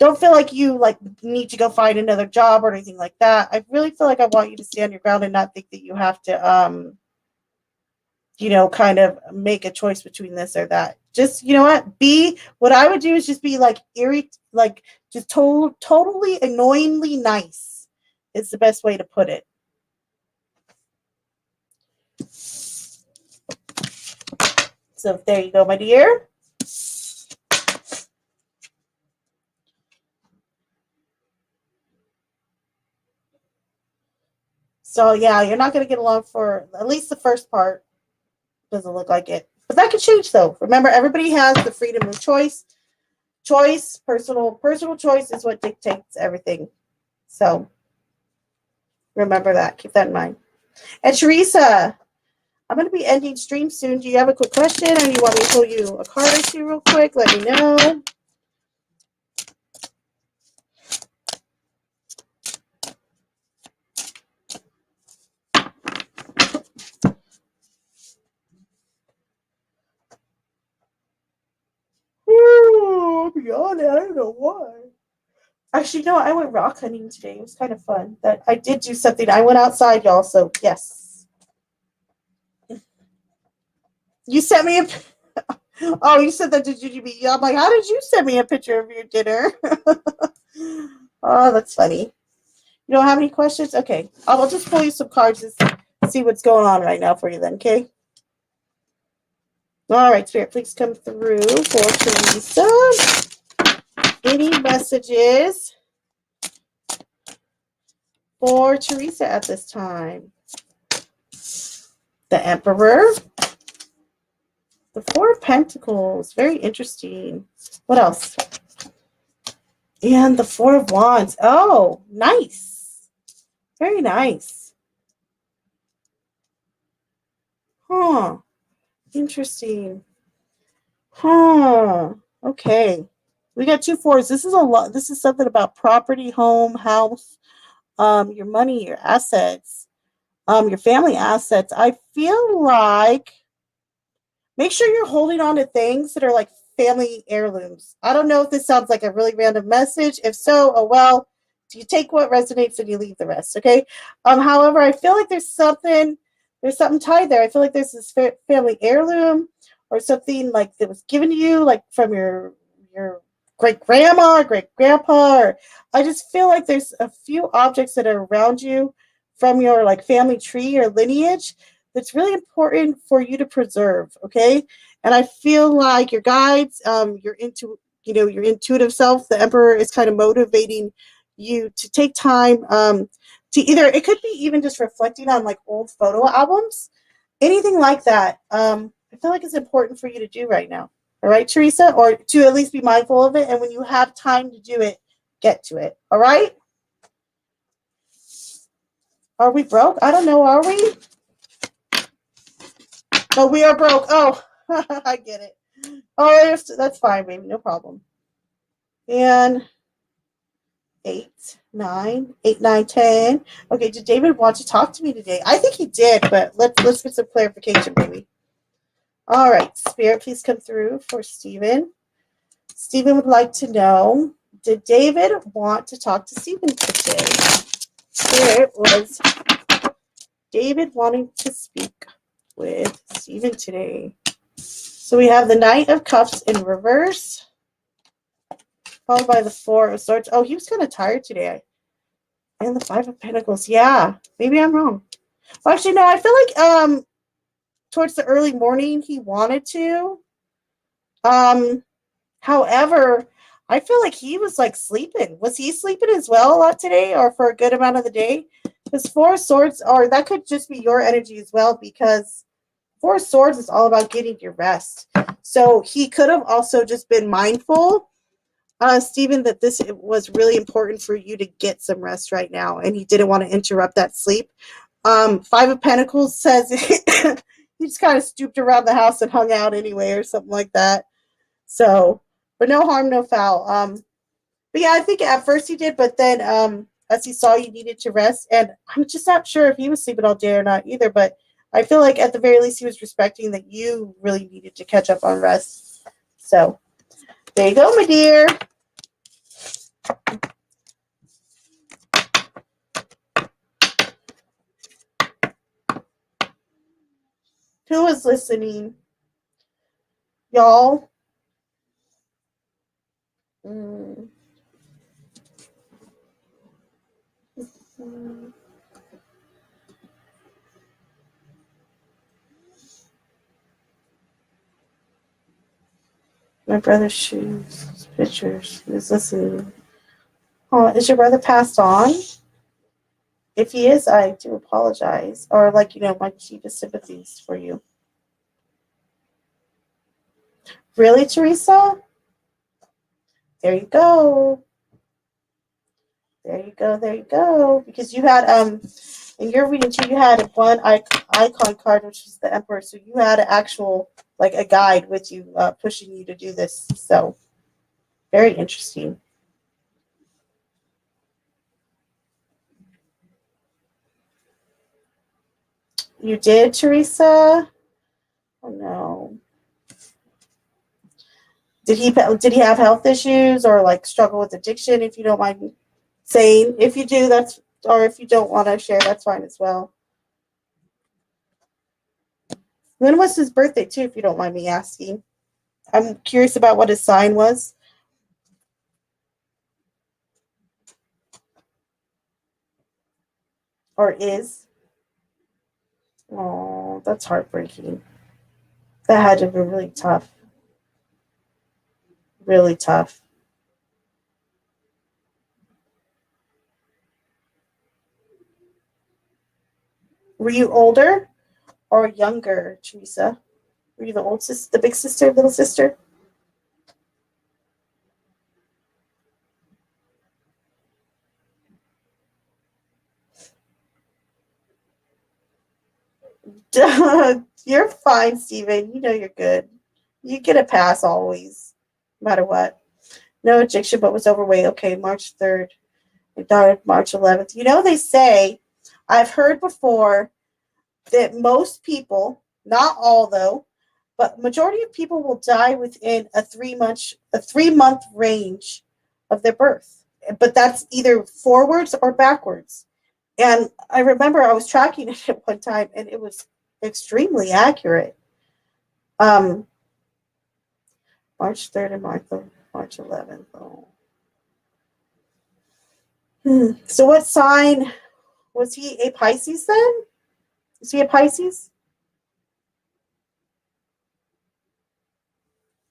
Speaker 1: Don't feel like you like need to go find another job or anything like that. I really feel like I want you to stand your ground and not think that you have to kind of make a choice between this or that. Just, you know what I would do is just be like just totally annoyingly nice. It's the best way to put it. So there you go, my dear. So yeah, you're not going to get along for at least the first part. Doesn't look like it. But that could change though. Remember, everybody has the freedom of choice. Personal choice is what dictates everything. So remember that. Keep that in mind. And Teresa, I'm going to be ending stream soon. Do you have a quick question, or you want me to pull you a card or two real quick? Let me know. yawning. I don't know why. Actually, no, I went rock hunting today. It was kind of fun. That I did do something. I went outside, y'all. So yes, you sent me a. Oh, you said that to GGB. I'm like, how did you send me a picture of your dinner? Oh, that's funny. You don't have any questions? Okay, I'll just pull you some cards and see what's going on right now for you. Then, okay. All right, Spirit, please come through for Teresa. Any messages for Teresa at this time? The Emperor. The Four of Pentacles. Very interesting. What else? And the Four of Wands. Oh, nice. Very nice. Huh. Interesting. Huh. Okay. We got 2 fours. This is a lot. This is something about property, home, house, your money, your assets, your family assets. I feel like make sure you're holding on to things that are like family heirlooms. I don't know if this sounds like a really random message. If so, oh well. You take what resonates and you leave the rest. Okay. However, I feel like there's something tied there. I feel like there's this family heirloom or something like that was given to you, like from your great grandma or great grandpa. Or I just feel like there's a few objects that are around you from your like family tree or lineage that's really important for you to preserve. Okay. And I feel like your guides, your intuitive self, the Emperor, is kind of motivating you to take time to either, it could be even just reflecting on like old photo albums, anything like that. I feel like it's important for you to do right now. All right, Teresa, or to at least be mindful of it. And when you have time to do it, get to it. All right. Are we broke? I don't know. Are we? No, we are broke. Oh, I get it. Oh, that's fine, baby. No problem. And 8, 9, 8, 9, 10. Okay, did David want to talk to me today? I think he did, but let's get some clarification, baby. All right, Spirit, please come through for Stephen. Stephen would like to know, did David want to talk to Stephen today? Spirit, was David wanting to speak with Stephen today? So we have the Knight of Cups in reverse, followed by the Four of Swords. Oh, he was kind of tired today. And the Five of Pentacles. Yeah, maybe I'm wrong. Well, actually, no, I feel like towards the early morning he wanted to. However, I feel like he was like sleeping. Was he sleeping as well a lot today or for a good amount of the day? Because Four of Swords, or that could just be your energy as well, because Four of Swords is all about getting your rest. So he could have also just been mindful, Stephen, that this was really important for you to get some rest right now, and he didn't want to interrupt that sleep. Five of Pentacles says he just kind of stooped around the house and hung out anyway, or something like that. So, but no harm, no foul. But yeah, I think at first he did, but then as he saw you needed to rest, and I'm just not sure if he was sleeping all day or not either. But I feel like at the very least he was respecting that you really needed to catch up on rest. So there you go, my dear. Who is listening? Y'all? Mm. My brother's shoes, pictures. Who's listening? Oh, is your brother passed on? If he is, I do apologize. Or my deepest sympathies for you. Really, Teresa? There you go. There you go. There you go. Because you had in your reading too, you had one icon card, which is the Emperor. So you had an actual a guide with you, pushing you to do this. So very interesting. You did, Teresa? Oh no. Did he have health issues or like struggle with addiction? If you don't mind saying, if you do, that's or if you don't want to share, that's fine as well. When was his birthday too? If you don't mind me asking, I'm curious about what his sign was or is. Oh, that's heartbreaking. That had to be really tough. Really tough. Were you older or younger, Teresa? Were you the old sister, the big sister, little sister? You're fine, Steven. You know you're good. You get a pass always, no matter what. No addiction, but was overweight. Okay, March 3rd. I died March 11th. You know, they say, I've heard before that most people, not all though, but majority of people will die within a 3 month range of their birth. But that's either forwards or backwards. And I remember I was tracking it at one time and it was extremely accurate. Um, March 3rd and March 11th. Oh. So what sign was he? A Pisces then? Is he a Pisces?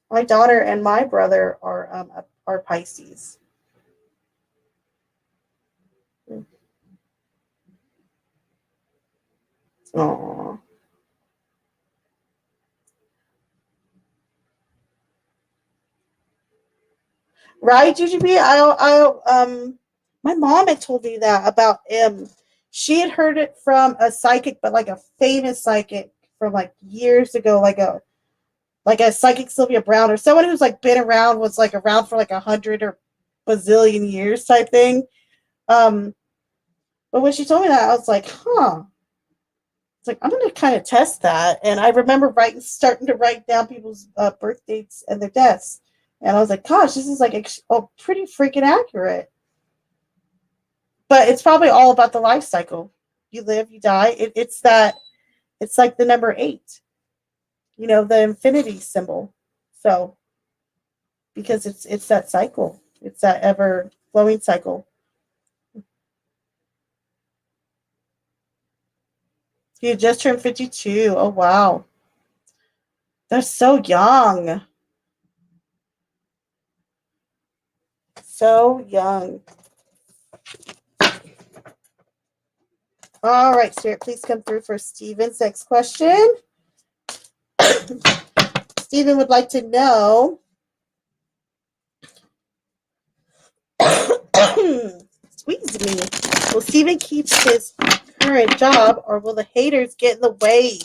Speaker 1: My daughter and my brother are Pisces. Oh, right, GGB. My mom had told me that about him. She had heard it from a psychic, but like a famous psychic from like years ago, like a psychic Sylvia Brown or someone who's like been around, was like around for like 100 or bazillion years type thing. Um, but when she told me that, I was like, huh. It's like I'm gonna kind of test that, and I remember starting to write down people's birth dates and their deaths, and I was like, gosh, this is like pretty freaking accurate. But it's probably all about the life cycle. You live, you die. It's that. It's like the number 8. The infinity symbol. So because it's that cycle. It's that ever flowing cycle. You just turned 52. Oh wow, they're so young, so young. All right, Spirit, please come through for Steven's next question. Steven would like to know. Squeeze me. Will Steven keep his current job or will the haters get in the way?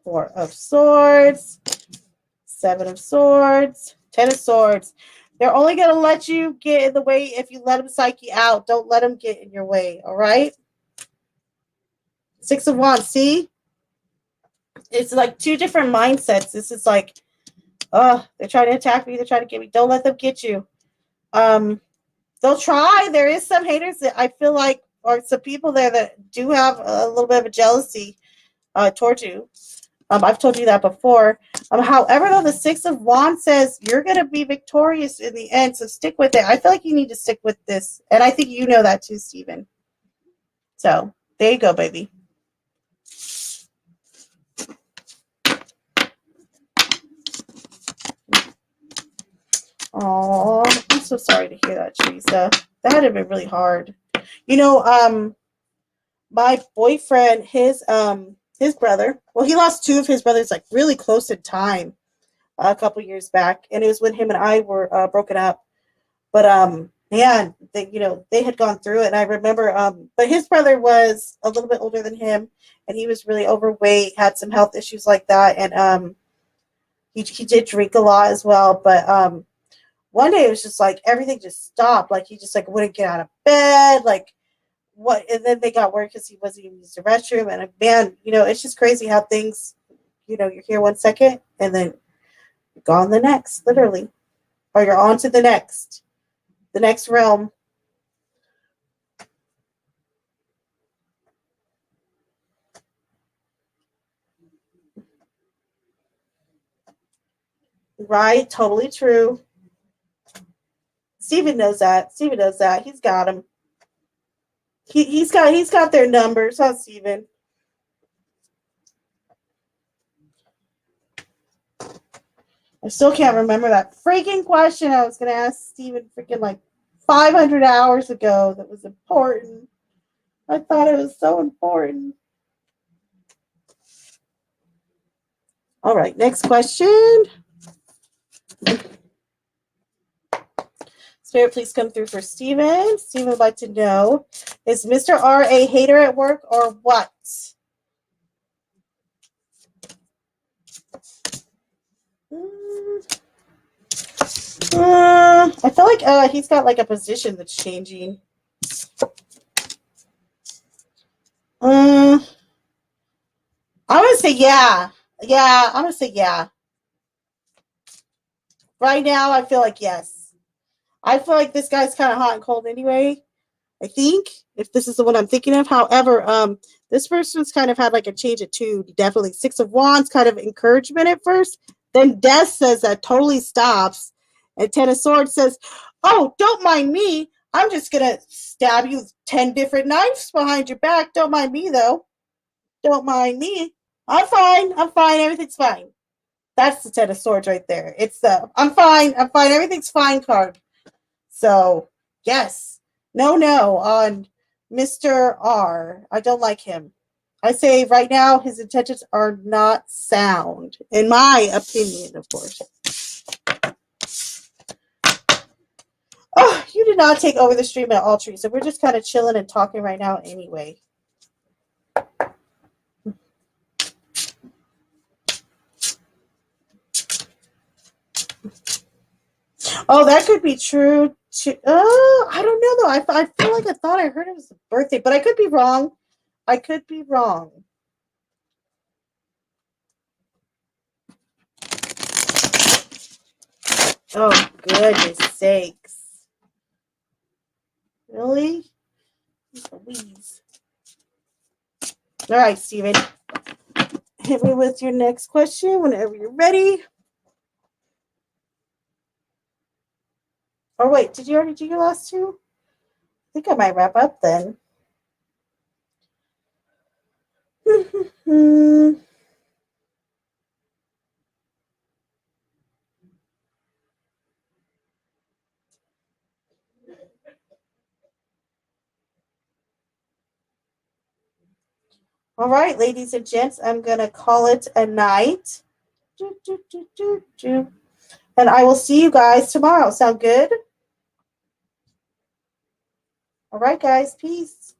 Speaker 1: 4 of Swords, 7 of Swords, 10 of Swords. They're only going to let you get in the way if you let them psych you out. Don't let them get in your way, all right? 6 of Wands, see? It's like 2 different mindsets. This is like, they're trying to attack me. They're trying to get me. Don't let them get you. They'll try. There is some haters that I feel like, or some people there that do have a little bit of a jealousy towards you. I've told you that before. However, though, the 6 of Wands says you're going to be victorious in the end, so stick with it. I feel like you need to stick with this, and I think you know that too, Steven. So there you go, baby. Oh, I'm so sorry to hear that, Teresa. That had to be really hard. My boyfriend, his brother. Well, he lost 2 of his brothers like really close in time a couple years back, and it was when him and I were broken up. But man, they had gone through it, and I remember. But his brother was a little bit older than him, and he was really overweight, had some health issues like that, and he did drink a lot as well. But one day it was just like everything just stopped. Like he just like wouldn't get out of bed, like what? And then they got worried because he wasn't even using the restroom. And man, it's just crazy how things, you're here 1 second and then you're gone the next, literally. Or you're on to the next realm. Right, totally true. Steven knows that. He's got him. He's got their numbers, huh, Steven? I still can't remember that freaking question I was going to ask Steven freaking like 500 hours ago that was important. I thought it was so important. All right, next question. Spirit, please come through for Steven. Steven would like to know, is Mr. R a hater at work or what? I feel like he's got like a position that's changing. I'm gonna say yeah. Yeah, I'm gonna say yeah. Right now, I feel like yes. I feel like this guy's kind of hot and cold anyway. I think if this is the one I'm thinking of. However, this person's kind of had like a change of tune. Definitely 6 of Wands, kind of encouragement at first. Then Death says that totally stops, and 10 of Swords says, "Oh, don't mind me. I'm just gonna stab you with 10 different knives behind your back. Don't mind me though. Don't mind me. I'm fine. I'm fine. Everything's fine." That's the 10 of Swords right there. It's the I'm fine. Everything's fine card. So yes. No on Mr. R. I don't like him. I say right now his intentions are not sound, in my opinion, of course. Oh, you did not take over the stream at all, Teresa. We're just kind of chilling and talking right now anyway. Oh, that could be true. I don't know, though. I feel like I thought I heard it was a birthday, but I could be wrong. Oh, goodness sakes. Really? Louise. All right, Steven. Hit me with your next question whenever you're ready. Or wait, did you already do your last two? I think I might wrap up then. All right, ladies and gents, I'm going to call it a night. And I will see you guys tomorrow. Sound good? All right, guys. Peace.